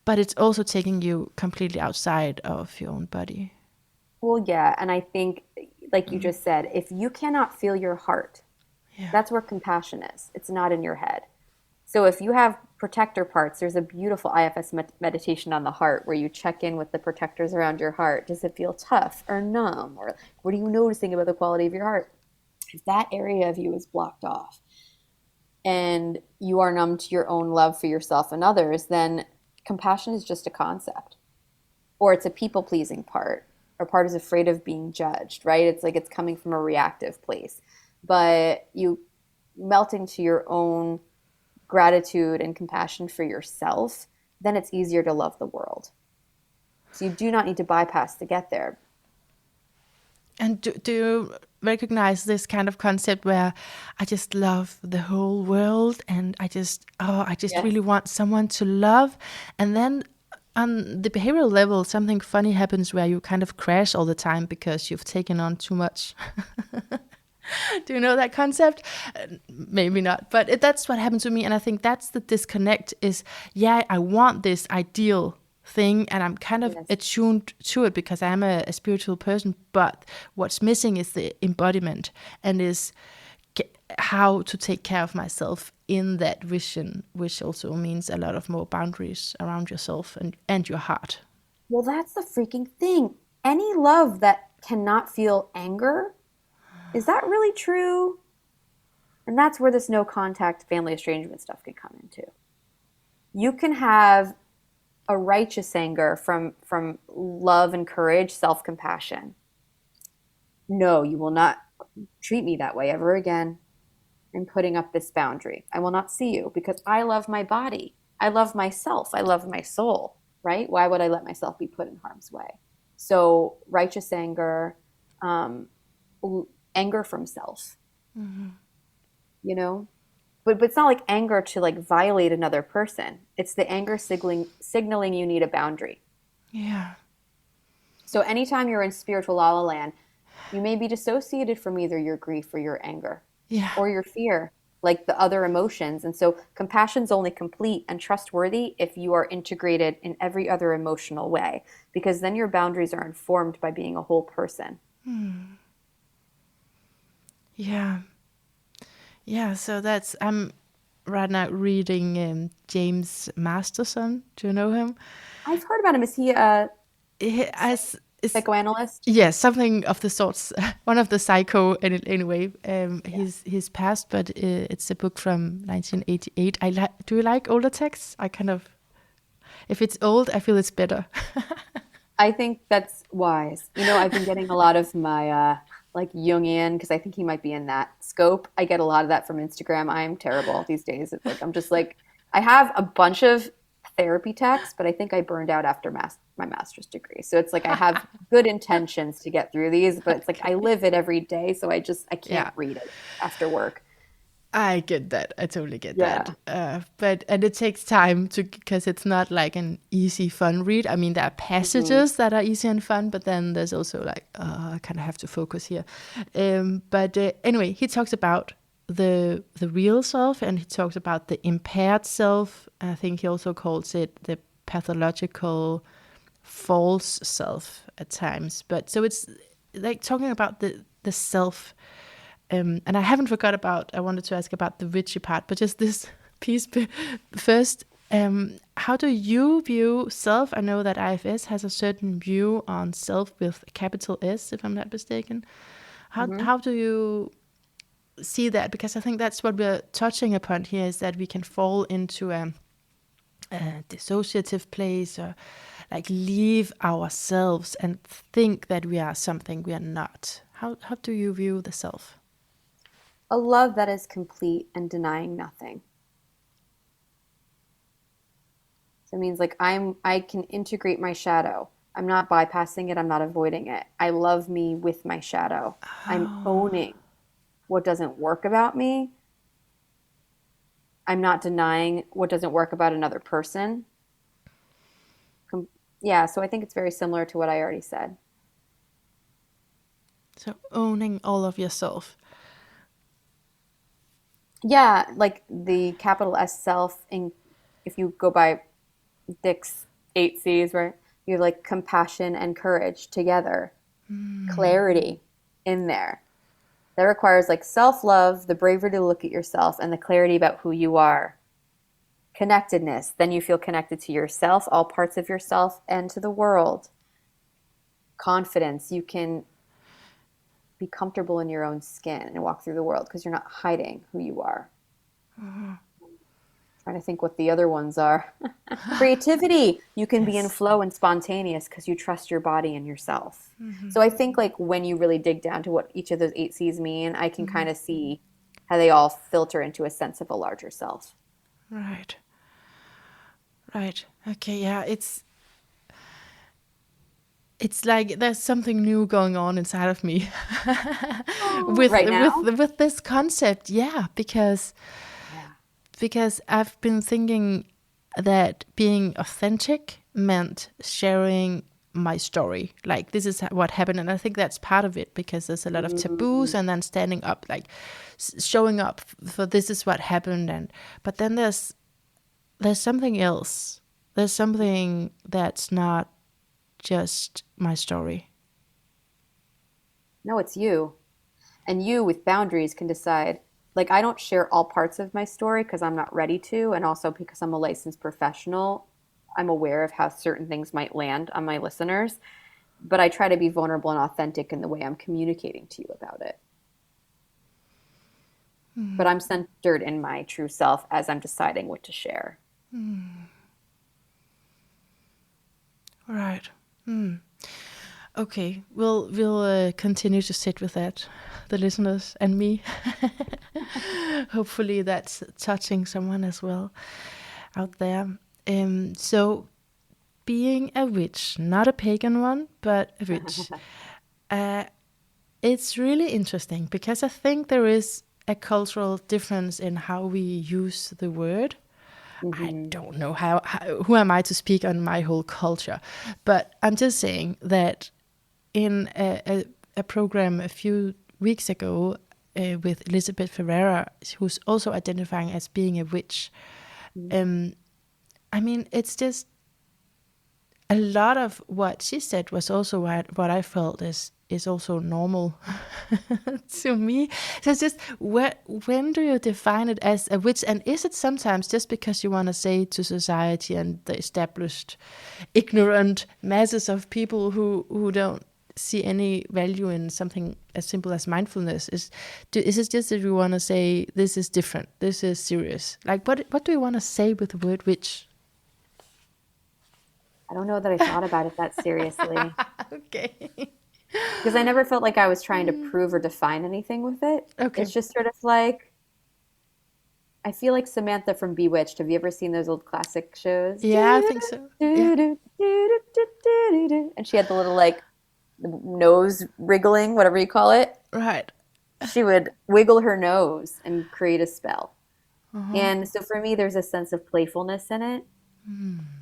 [SPEAKER 1] but it's also taking you completely outside of your own body.
[SPEAKER 2] Well, yeah. And I think, like you just said, if you cannot feel your heart,
[SPEAKER 1] Yeah.
[SPEAKER 2] that's where compassion is. It's not in your head. So if you have protector parts, there's a beautiful IFS meditation on the heart where you check in with the protectors around your heart. Does it feel tough or numb? Or what are you noticing about the quality of your heart? If that area of you is blocked off and you are numb to your own love for yourself and others, then compassion is just a concept. Or it's a people pleasing part, or part is afraid of being judged, right? It's like it's coming from a reactive place. But you melt into your own gratitude and compassion for yourself, then it's easier to love the world. So you do not need to bypass to get there.
[SPEAKER 1] And do you recognize this kind of concept where I just love the whole world, and I just
[SPEAKER 2] Yes.
[SPEAKER 1] really want someone to love, and then on the behavioral level something funny happens where you kind of crash all the time because you've taken on too much. Do you know that concept? Maybe not, but that's what happened to me, and I think that's the disconnect. Is, yeah, I want this ideal thing, and I'm kind of
[SPEAKER 2] Yes.
[SPEAKER 1] attuned to it because I'm a spiritual person. But what's missing is the embodiment, and is how to take care of myself in that vision, which also means a lot of more boundaries around yourself and your heart.
[SPEAKER 2] Well, that's the freaking thing. Any love that cannot feel anger, is that really true? And that's where this no contact family estrangement stuff can come into. You can have a righteous anger from love and courage, self-compassion. No, you will not treat me that way ever again. I'm putting up this boundary. I will not see you because I love my body. I love myself. I love my soul, right? Why would I let myself be put in harm's way? So righteous anger, um, anger from self, you know? But it's not like anger to like violate another person. It's the anger signaling you need a boundary.
[SPEAKER 1] Yeah.
[SPEAKER 2] So anytime you're in spiritual la la land, you may be dissociated from either your grief or your anger
[SPEAKER 1] Yeah.
[SPEAKER 2] or your fear, like the other emotions. And so compassion's only complete and trustworthy if you are integrated in every other emotional way, because then your boundaries are informed by being a whole person.
[SPEAKER 1] Yeah. Yeah. So I'm right now reading James Masterson. Do you know him?
[SPEAKER 2] I've heard about him. Is he a psychoanalyst?
[SPEAKER 1] Yes, something of the sorts. One of the psycho, anyway. He's passed, but it's a book from 1988. Do you like older texts? If it's old, I feel it's better.
[SPEAKER 2] I think that's wise. I've been getting a lot of my like Jungian, because I think he might be in that scope. I get a lot of that from Instagram. I'm terrible these days. It's like I'm just like I have a bunch of therapy texts, but I think I burned out after my master's degree. So it's like I have good intentions to get through these, but it's like I live it every day, so I can't read it after work.
[SPEAKER 1] I get that. I totally get that. And it takes time because it's not like an easy, fun read. I mean, there are passages that are easy and fun, but then there's also like, I kind of have to focus here. But anyway, he talks about the real self, and he talks about the impaired self. I think he also calls it the pathological false self at times. But so it's like talking about the self. And I haven't I wanted to ask about the witchy part, but just this piece first. How do you view self? I know that IFS has a certain view on self with a capital S, if I'm not mistaken. How do you see that? Because I think that's what we're touching upon here, is that we can fall into a dissociative place, or like leave ourselves and think that we are something we are not. How do you view the self?
[SPEAKER 2] A love that is complete and denying nothing. So it means like I can integrate my shadow. I'm not bypassing it. I'm not avoiding it. I love me with my shadow. I'm owning what doesn't work about me. I'm not denying what doesn't work about another person. Yeah, so I think it's very similar to what I already said.
[SPEAKER 1] So owning all of yourself.
[SPEAKER 2] Yeah, like the capital S self, if you go by Dick's 8 C's, right? You have like compassion and courage together, clarity in there. That requires like self-love, the bravery to look at yourself, and the clarity about who you are. Connectedness, then you feel connected to yourself, all parts of yourself, and to the world. Confidence, you can be comfortable in your own skin and walk through the world because you're not hiding who you are. Trying to think what the other ones are. Creativity, you can be in flow and spontaneous because you trust your body and yourself. So I think like when you really dig down to what each of those 8 C's mean, I can kind of see how they all filter into a sense of a larger self.
[SPEAKER 1] Right. Okay, yeah, it's like there's something new going on inside of me with this concept. Yeah, because I've been thinking that being authentic meant sharing my story. Like, this is what happened, and I think that's part of it, because there's a lot of taboos, and then standing up, like showing up for this is what happened, but then there's something else. There's something that's not just my story.
[SPEAKER 2] No, it's you. And you with boundaries can decide, like I don't share all parts of my story because I'm not ready to, and also because I'm a licensed professional. I'm aware of how certain things might land on my listeners, but I try to be vulnerable and authentic in the way I'm communicating to you about it. But I'm centered in my true self as I'm deciding what to share.
[SPEAKER 1] Right. Okay, we'll continue to sit with that, the listeners and me. Hopefully that's touching someone as well out there. So being a witch, not a pagan one, but a witch. It's really interesting because I think there is a cultural difference in how we use the word. I don't know how who am I to speak on my whole culture, but I'm just saying that in a program a few weeks ago with Elizabeth Ferreira, who's also identifying as being a witch. I mean, it's just a lot of what she said was also what I felt is also normal to me. So it's just when do you define it as a witch, and is it sometimes just because you want to say to society and the established ignorant masses of people who don't see any value in something as simple as mindfulness? Is it just that you want to say this is different, this is serious? Like what do you want to say with the word witch?
[SPEAKER 2] I don't know that I thought about it that seriously
[SPEAKER 1] Okay.
[SPEAKER 2] because I never felt like I was trying to prove or define anything with it.
[SPEAKER 1] Okay.
[SPEAKER 2] It's just sort of like, I feel like Samantha from Bewitched. Have you ever seen those old classic shows?
[SPEAKER 1] Yeah, I think so. Yeah.
[SPEAKER 2] And she had the little like nose wriggling, whatever you call it.
[SPEAKER 1] Right.
[SPEAKER 2] She would wiggle her nose and create a spell.
[SPEAKER 1] Uh-huh.
[SPEAKER 2] And so for me, there's a sense of playfulness in it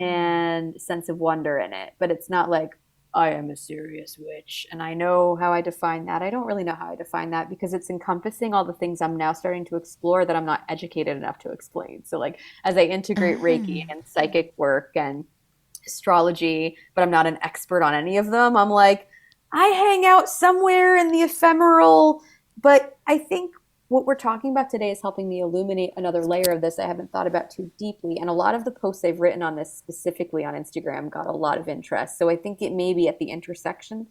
[SPEAKER 2] and sense of wonder in it. But it's not like, I am a serious witch and I know how I define that. I don't really know how I define that because it's encompassing all the things I'm now starting to explore that I'm not educated enough to explain. So like as I integrate Reiki and psychic work and astrology, but I'm not an expert on any of them, I'm like, I hang out somewhere in the ephemeral. But I think what we're talking about today is helping me illuminate another layer of this I haven't thought about too deeply. And a lot of the posts I've written on this specifically on Instagram got a lot of interest. So I think it may be at the intersection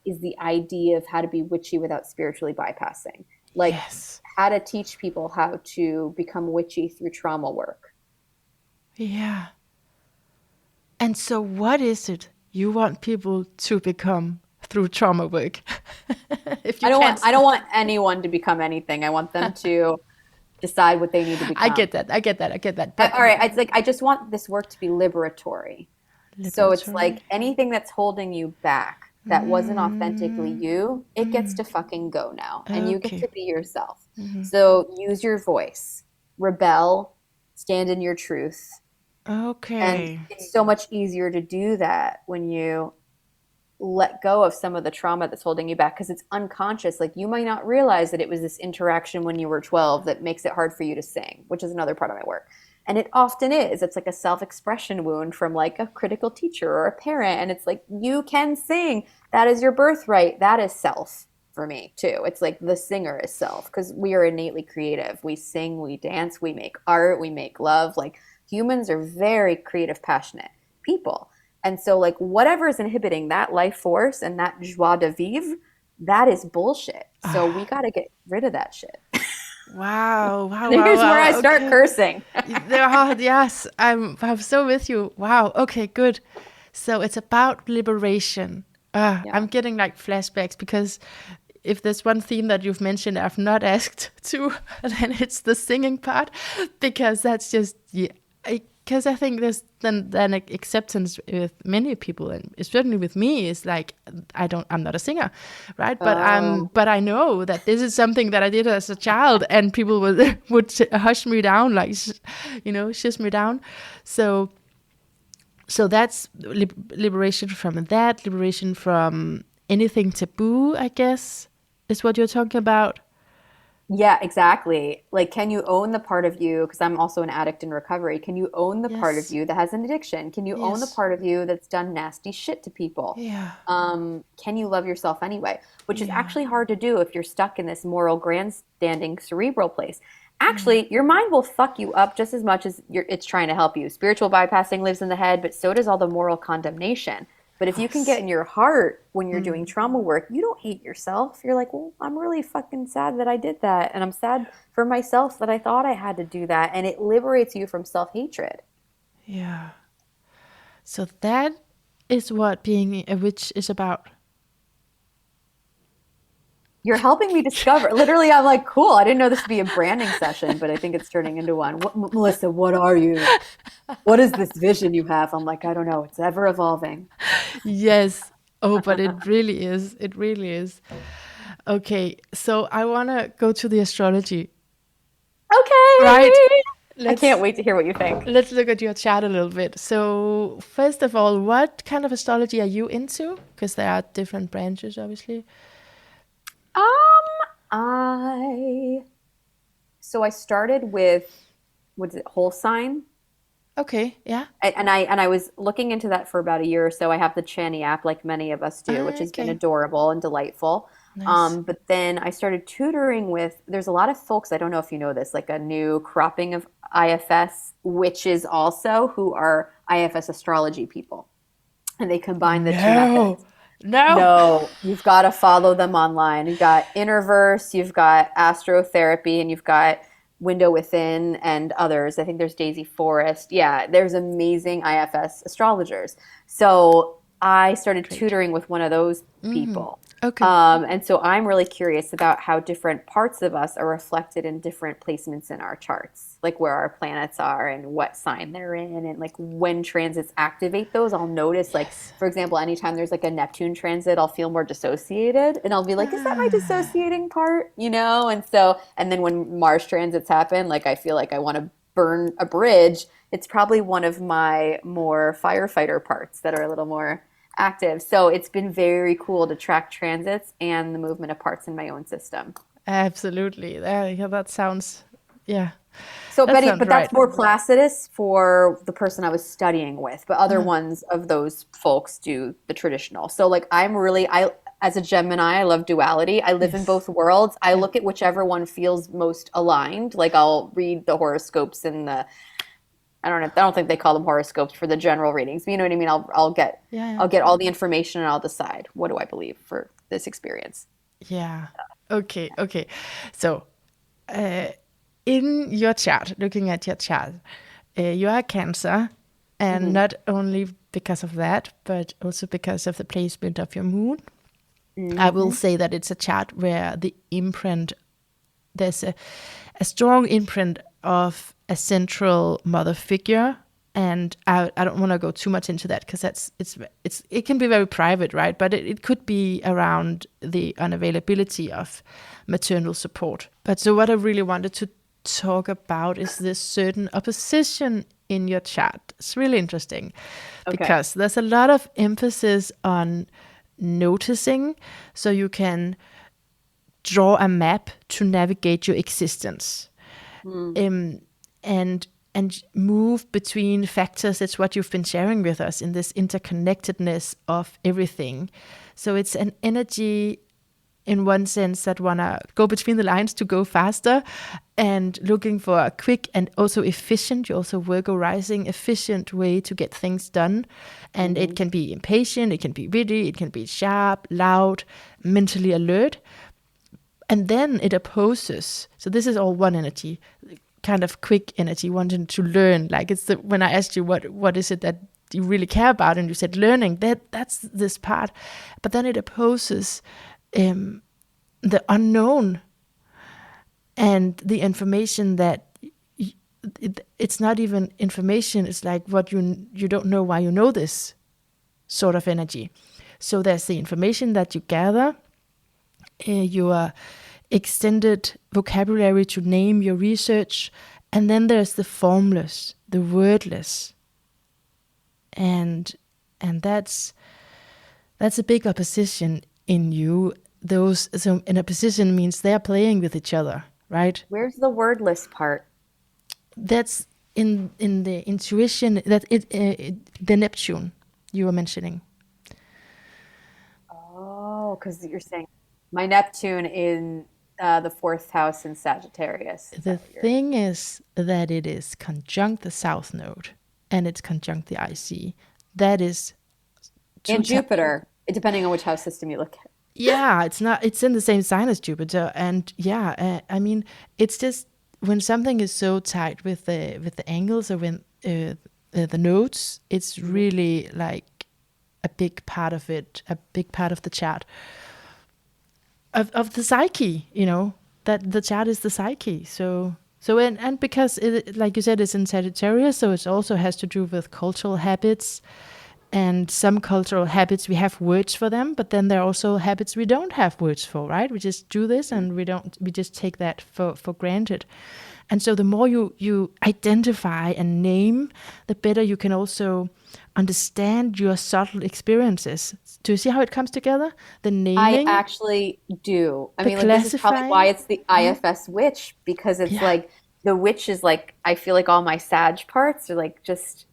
[SPEAKER 2] is the idea of how to be witchy without spiritually bypassing. Like
[SPEAKER 1] Yes.
[SPEAKER 2] how to teach people how to become witchy through trauma work.
[SPEAKER 1] Yeah. And so what is it you want people to become through trauma work? If you can't.
[SPEAKER 2] I don't want anyone to become anything. I want them to decide what they need to become.
[SPEAKER 1] I get that. But
[SPEAKER 2] All right, it's like I just want this work to be liberatory. So it's
[SPEAKER 1] liberatory.
[SPEAKER 2] like anything that's holding you back that wasn't authentically you, it gets to fucking go now. And you get
[SPEAKER 1] Okay.
[SPEAKER 2] to be yourself. So use your voice, rebel, stand in your truth.
[SPEAKER 1] Okay.
[SPEAKER 2] And it's so much easier to do that when you let go of some of the trauma that's holding you back because it's unconscious. Like you might not realize that it was this interaction when you were 12 that makes it hard for you to sing, which is another part of my work. And it often is. It's like a self-expression wound from like a critical teacher or a parent. And it's like, you can sing. That is your birthright. That is self for me too. It's like the singer is self because we are innately creative. We sing, we dance, we make art, we make love. Like humans are very creative, passionate people. And so like whatever is inhibiting that life force and that joie de vivre, that is bullshit. So we got to get rid of that shit.
[SPEAKER 1] Wow.
[SPEAKER 2] Here's where I start
[SPEAKER 1] Okay.
[SPEAKER 2] cursing.
[SPEAKER 1] Yes, I'm so with you. Wow. Okay, good. So it's about liberation.
[SPEAKER 2] Yeah.
[SPEAKER 1] I'm getting like flashbacks because if there's one theme that you've mentioned I've not asked to, then it's the singing part because that's just because I think there's then acceptance with many people and certainly with me is like I'm not a singer, right? But I know that this is something that I did as a child and people would hush me down, like shush me down. So that's liberation from that, liberation from anything taboo, I guess, is what you're talking about.
[SPEAKER 2] Yeah, exactly. Like, can you own the part of you? Because I'm also an addict in recovery. Can you own the part of
[SPEAKER 1] Yes.
[SPEAKER 2] you that has an addiction? Can you own the
[SPEAKER 1] Yes.
[SPEAKER 2] part of you that's done nasty shit to people?
[SPEAKER 1] Yeah.
[SPEAKER 2] Can you love yourself anyway? Which is
[SPEAKER 1] Yeah.
[SPEAKER 2] actually hard to do if you're stuck in this moral grandstanding cerebral place. Actually, your mind will fuck you up just as much as it's trying to help you. Spiritual bypassing lives in the head, but so does all the moral condemnation. But if you can get
[SPEAKER 1] Yes.
[SPEAKER 2] in your heart when you're doing trauma work, you don't hate yourself. You're like, well, I'm really fucking sad that I did that. And I'm sad for myself that I thought I had to do that. And it liberates you from self-hatred.
[SPEAKER 1] Yeah. So that is what being a witch is about.
[SPEAKER 2] You're helping me discover. Literally, I'm like, cool. I didn't know this would be a branding session, but I think it's turning into one. Melissa, what are you? What is this vision you have? I'm like, I don't know. It's ever evolving.
[SPEAKER 1] Yes. Oh, but it really is. It really is. Okay, so I want to go to the astrology, right?
[SPEAKER 2] Okay. I can't
[SPEAKER 1] Let's
[SPEAKER 2] wait to hear what you think.
[SPEAKER 1] let's look at your chart a little bit. So, first of all, what kind of astrology are you into? Because there are different branches, obviously.
[SPEAKER 2] I so I started with what's it, whole sign?
[SPEAKER 1] Okay, yeah.
[SPEAKER 2] And I was looking into that for about a year or so. I have the Channy app, like many of us do, which has been
[SPEAKER 1] Okay,
[SPEAKER 2] adorable and delightful.
[SPEAKER 1] nice.
[SPEAKER 2] But then I started tutoring with. There's a lot of folks. I don't know if you know this, like a new cropping of IFS witches also who are IFS astrology people, and they combine the two
[SPEAKER 1] No,
[SPEAKER 2] methods.
[SPEAKER 1] no.
[SPEAKER 2] No, you've got to follow them online. You've got Interverse, you've got Astrotherapy, and you've got Window Within and others. I think there's Daisy Forest. Yeah, there's amazing IFS astrologers. So I started
[SPEAKER 1] Great.
[SPEAKER 2] tutoring with one of those
[SPEAKER 1] Mm-hmm.
[SPEAKER 2] people.
[SPEAKER 1] Okay.
[SPEAKER 2] And so I'm really curious about how different parts of us are reflected in different placements in our charts, like where our planets are and what sign they're in, and like when transits activate those. I'll notice, like,
[SPEAKER 1] Yes.
[SPEAKER 2] for example, anytime there's like a Neptune transit, I'll feel more dissociated and I'll be like, is that my
[SPEAKER 1] Ah,
[SPEAKER 2] dissociating part? And so, and then when Mars transits happen, like I feel like I want to burn a bridge. It's probably one of my more firefighter parts that are a little more active. So it's been very cool to track transits and the movement of parts in my own system.
[SPEAKER 1] absolutely. Yeah, that sounds. Yeah,
[SPEAKER 2] So,
[SPEAKER 1] that
[SPEAKER 2] Betty,
[SPEAKER 1] sounds
[SPEAKER 2] but
[SPEAKER 1] right.
[SPEAKER 2] that's more Placidus for the person I was studying with, but other
[SPEAKER 1] Uh,
[SPEAKER 2] ones of those folks do the traditional. So, like, as a Gemini, I love duality. I live in
[SPEAKER 1] yes.
[SPEAKER 2] both worlds. I
[SPEAKER 1] Yeah.
[SPEAKER 2] look at whichever one feels most aligned. Like, I'll read the horoscopes and I don't know, I don't think they call them horoscopes for the general readings, but you know what I mean?
[SPEAKER 1] Yeah. Yeah.
[SPEAKER 2] I'll get all the information and I'll decide what do I believe for this experience.
[SPEAKER 1] Yeah. Okay. Okay. So, uh, in your chart, looking at your chart, you are Cancer, and
[SPEAKER 2] Hmm.
[SPEAKER 1] not only because of that, but also because of the placement of your moon. I will
[SPEAKER 2] Hmm.
[SPEAKER 1] say that it's a chart where there's a strong imprint of a central mother figure. And I don't want to go too much into that because it can be very private, right? But it could be around the unavailability of maternal support. But so what I really wanted to talk about is this certain opposition in your chart. It's really interesting
[SPEAKER 2] Okay.
[SPEAKER 1] because there's a lot of emphasis on noticing, so you can draw a map to navigate your existence,
[SPEAKER 2] Mm.
[SPEAKER 1] um, and move between factors. It's what you've been sharing with us in this interconnectedness of everything. So it's an energy in one sense that wanna go between the lines to go faster and looking for a quick and also efficient, you also Virgo rising, efficient way to get things done. And it
[SPEAKER 2] Hmm.
[SPEAKER 1] can be impatient, it can be witty, it can be sharp, loud, mentally alert. And then it opposes. So this is all one energy, kind of quick energy, wanting to learn. Like it's when I asked you what is it that you really care about, and you said learning. That's this part, but then it opposes the unknown and the information that it's not even information. It's like what you don't know why you know this sort of energy. So there's the information that you gather, your extended vocabulary to name your research, and then there's the formless, the wordless, and that's a big opposition in you. Those so an opposition means they're playing with each other, right?
[SPEAKER 2] Where's the wordless part?
[SPEAKER 1] That's in the intuition that the Neptune you were mentioning.
[SPEAKER 2] Oh, because you're saying my Neptune in the fourth house in Sagittarius. Is
[SPEAKER 1] The
[SPEAKER 2] that what you're?
[SPEAKER 1] thing is that it is conjunct the South Node and it's conjunct the IC. That is two
[SPEAKER 2] And
[SPEAKER 1] ta-
[SPEAKER 2] Jupiter, depending on which house system you look at.
[SPEAKER 1] yeah, it's not. It's in the same sign as Jupiter, and yeah, I mean, it's just when something is so tight with the angles or when the nodes, it's
[SPEAKER 2] Mhm.
[SPEAKER 1] really like a big part of it, a big part of the chart. of the psyche, that the chart is the psyche. And because it, like you said, it's in Sagittarius, so it also has to do with cultural habits. And some cultural habits, we have words for them, but then there are also habits we don't have words for, right? We just do this and we just take that for granted. And so the more you identify and name, the better you can also understand your subtle experiences. Do you see how it comes together? The
[SPEAKER 2] I
[SPEAKER 1] naming,
[SPEAKER 2] actually do. I
[SPEAKER 1] the
[SPEAKER 2] mean, like, this is probably why
[SPEAKER 1] classifying.
[SPEAKER 2] it's the IFS witch, because it's
[SPEAKER 1] Yeah.
[SPEAKER 2] like the witch is like, I feel like all my Sag parts are like just,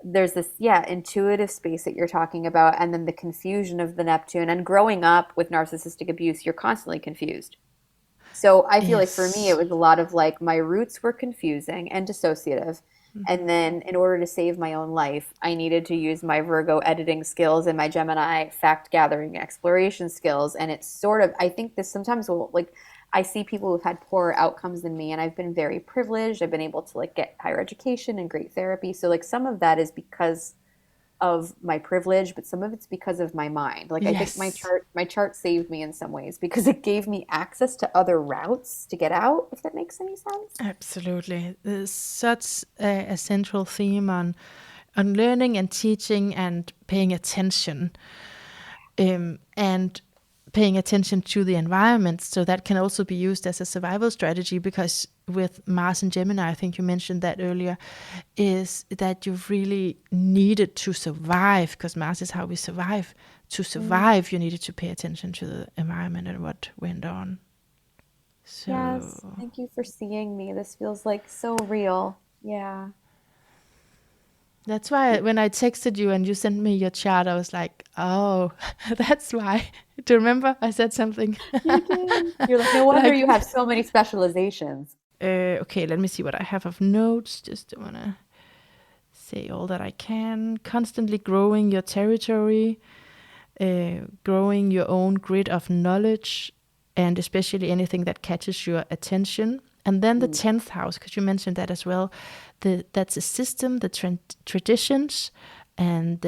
[SPEAKER 2] there's this, yeah, intuitive space that you're talking about, and then the confusion of the Neptune. And growing up with narcissistic abuse, you're constantly confused. So I feel like for me, it
[SPEAKER 1] Yes.
[SPEAKER 2] was a lot of like my roots were confusing and dissociative. And then in order to save my own life, I needed to use my Virgo editing skills and my Gemini fact gathering exploration skills. And it's sort of, I think this sometimes will like, I see people who've had poorer outcomes than me, and I've been very privileged. I've been able to like get higher education and great therapy. So like some of that is because of my privilege, but some of it's because of my mind. Like I think
[SPEAKER 1] Yes.
[SPEAKER 2] my chart saved me in some ways because it gave me access to other routes to get out, if that makes any sense.
[SPEAKER 1] Absolutely. There's such a central theme on learning and teaching and paying attention, and paying attention to the environment. So that can also be used as a survival strategy, because with Mars and Gemini, I think you mentioned that earlier, is that you really needed to survive, because Mars is how we survive. To
[SPEAKER 2] Mm,
[SPEAKER 1] survive, you needed to pay attention to the environment and what went on.
[SPEAKER 2] yes.
[SPEAKER 1] So
[SPEAKER 2] Thank you for seeing me. This feels like so real. Yeah.
[SPEAKER 1] that's why when I texted you and you sent me your chart, I was like, oh, that's why. Do you remember I said something?
[SPEAKER 2] You did. You're like, no wonder
[SPEAKER 1] Like,
[SPEAKER 2] you have so many specializations.
[SPEAKER 1] okay, let me see what I have of notes. Just want to say all that I can. Constantly growing your territory, growing your own grid of knowledge, and especially anything that catches your attention. And then the
[SPEAKER 2] Mm.
[SPEAKER 1] 10th house, because you mentioned that as well. That's a system, the traditions, and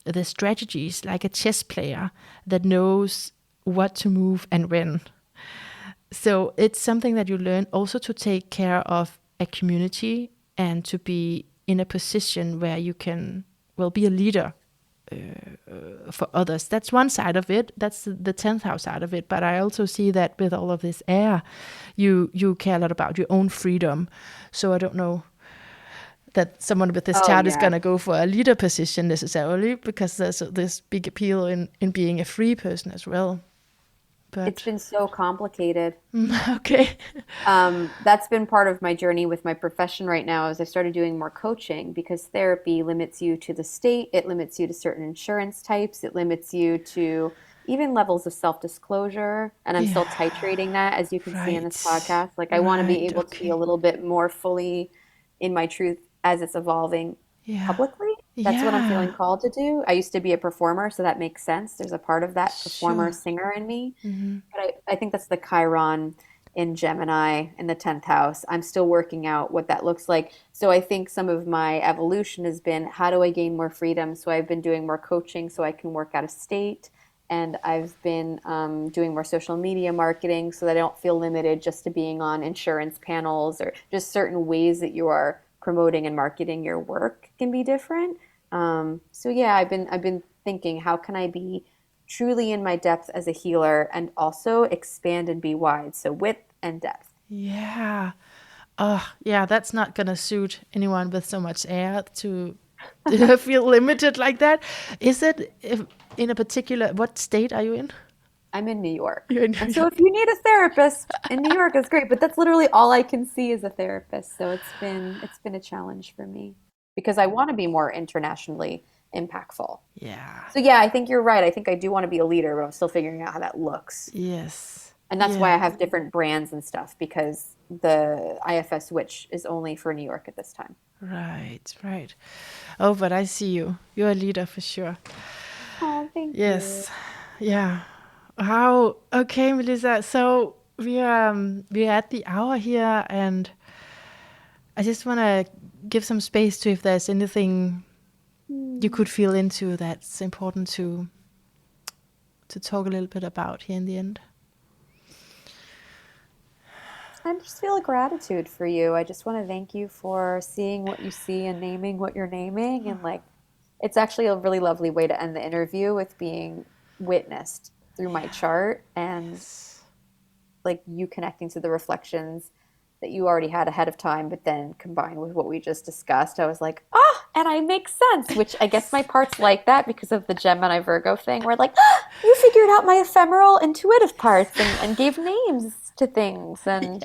[SPEAKER 1] the strategies, like a chess player that knows what to move and when. So it's something that you learn also to take care of a community and to be in a position where you can, well, be a leader for others. That's one side of it. That's the 10th house side of it. But I also see that with all of this air, you care a lot about your own freedom. So I don't know that someone with this
[SPEAKER 2] Oh,
[SPEAKER 1] chart is
[SPEAKER 2] yeah.
[SPEAKER 1] going to go for a leader position necessarily, because there's this big appeal in being a free person as well.
[SPEAKER 2] It's
[SPEAKER 1] But
[SPEAKER 2] been so complicated.
[SPEAKER 1] okay.
[SPEAKER 2] That's been part of my journey with my profession right now as I started doing more coaching, because therapy limits you to the state, it limits you to certain insurance types, it limits you to even levels of self-disclosure. And I'm still
[SPEAKER 1] Yeah.
[SPEAKER 2] titrating that, as you can see in this
[SPEAKER 1] Right.
[SPEAKER 2] podcast. Like I want to be
[SPEAKER 1] Right.
[SPEAKER 2] able to be a
[SPEAKER 1] Okay.
[SPEAKER 2] little bit more fully in my truth as it's evolving
[SPEAKER 1] Yeah.
[SPEAKER 2] publicly. That's what I'm
[SPEAKER 1] Yeah.
[SPEAKER 2] feeling called to do. I used to be a performer, so that makes sense. There's a part of that performer
[SPEAKER 1] Sure.
[SPEAKER 2] singer in me.
[SPEAKER 1] Mm-hmm.
[SPEAKER 2] But I think that's the Chiron in Gemini in the 10th house. I'm still working out what that looks like. So I think some of my evolution has been, how do I gain more freedom? So I've been doing more coaching so I can work out of state. And I've been doing more social media marketing so that I don't feel limited just to being on insurance panels, or just certain ways that you are promoting and marketing your work can be different. So yeah, I've been thinking, how can I be truly in my depth as a healer and also expand and be wide? So width and depth.
[SPEAKER 1] Yeah. Oh, yeah, that's not gonna suit anyone with so much air to feel limited like that. Is it in a particular, what state are you in?
[SPEAKER 2] I'm in New York.
[SPEAKER 1] You're in
[SPEAKER 2] And
[SPEAKER 1] New
[SPEAKER 2] so if
[SPEAKER 1] York.
[SPEAKER 2] you need a therapist in New York, it's great, but that's literally all I can see as a therapist. So it's been a challenge for me because I want to be more internationally impactful.
[SPEAKER 1] Yeah.
[SPEAKER 2] So yeah, I think you're right. I think I do want to be a leader, but I'm still figuring out how that looks.
[SPEAKER 1] Yes.
[SPEAKER 2] And that's why
[SPEAKER 1] Yeah.
[SPEAKER 2] I have different brands and stuff, because the IFS Witch is only for New York at this time.
[SPEAKER 1] Right. Right. Oh, but I see you. You're a leader for sure.
[SPEAKER 2] Oh, thank you.
[SPEAKER 1] Yes. Yeah. How? Okay, Melissa. So we are at the hour here, and I just want to give some space to if there's anything you
[SPEAKER 2] Hmm.
[SPEAKER 1] could feel into that's important to talk a little bit about here in the end?
[SPEAKER 2] I just feel a gratitude for you. I just want to thank you for seeing what you see and naming what you're naming. And like, it's actually a really lovely way to end the interview, with being witnessed through my chart, and like you connecting to the reflections that you already had ahead of time, but then combined with what we just discussed, I was like, and I make sense, which I guess my part's like that because of the Gemini Virgo thing, where like, you figured out my ephemeral intuitive parts and gave names to things, and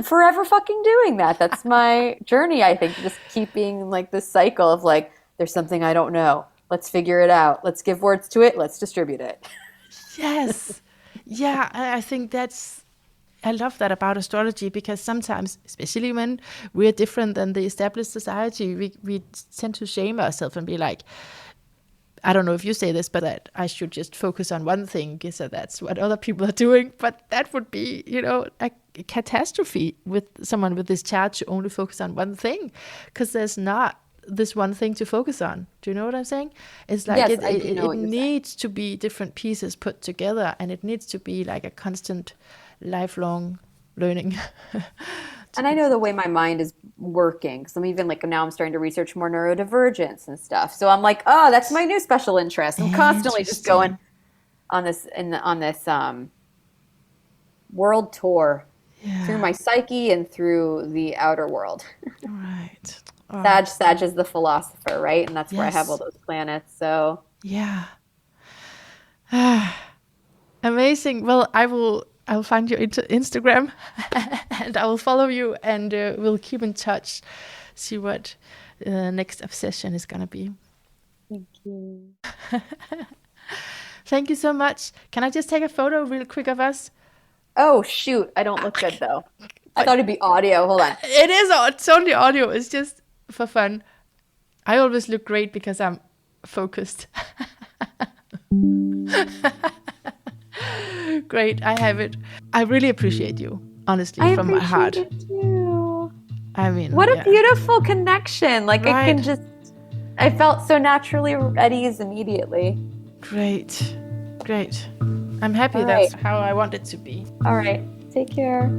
[SPEAKER 2] forever fucking doing that. That's my journey, I think, just keeping like this cycle of like, there's something I don't know. Let's figure it out. Let's give words to it. Let's distribute it.
[SPEAKER 1] Yes. Yeah, I think I love that about astrology, because sometimes, especially when we're different than the established society, we tend to shame ourselves and be like, I don't know if you say this, but I should just focus on one thing, so that's what other people are doing. But that would be, a catastrophe with someone with this chart to only focus on one thing, because there's not this one thing to focus on. Do you know what I'm saying? It's like,
[SPEAKER 2] Yes,
[SPEAKER 1] it needs to be different pieces put together, and it needs to be like a constant lifelong learning.
[SPEAKER 2] And I know the way my mind is working, because I'm even like, now I'm starting to research more neurodivergence and stuff. So I'm like, that's my new special interest. I'm constantly just going on this world tour through my psyche and through the outer world.
[SPEAKER 1] Right.
[SPEAKER 2] Sag is the philosopher, right? And that's where I have all those planets. So
[SPEAKER 1] yeah. Amazing. Well, I'll find your Instagram and I will follow you, and we'll keep in touch, see what the next obsession is going to be.
[SPEAKER 2] Thank you.
[SPEAKER 1] Thank you so much. Can I just take a photo real quick of us?
[SPEAKER 2] Oh, shoot. I don't look good, though. I thought it'd be audio. Hold on.
[SPEAKER 1] It is. It's only audio. It's just for fun. I always look great because I'm focused. Great, I have it. I really appreciate you, honestly, from my heart.
[SPEAKER 2] I appreciate it too.
[SPEAKER 1] I mean,
[SPEAKER 2] what a beautiful connection. Like,
[SPEAKER 1] right.
[SPEAKER 2] I felt so naturally at ease immediately.
[SPEAKER 1] Great. I'm happy. That's how I want it to be.
[SPEAKER 2] All right. Take care.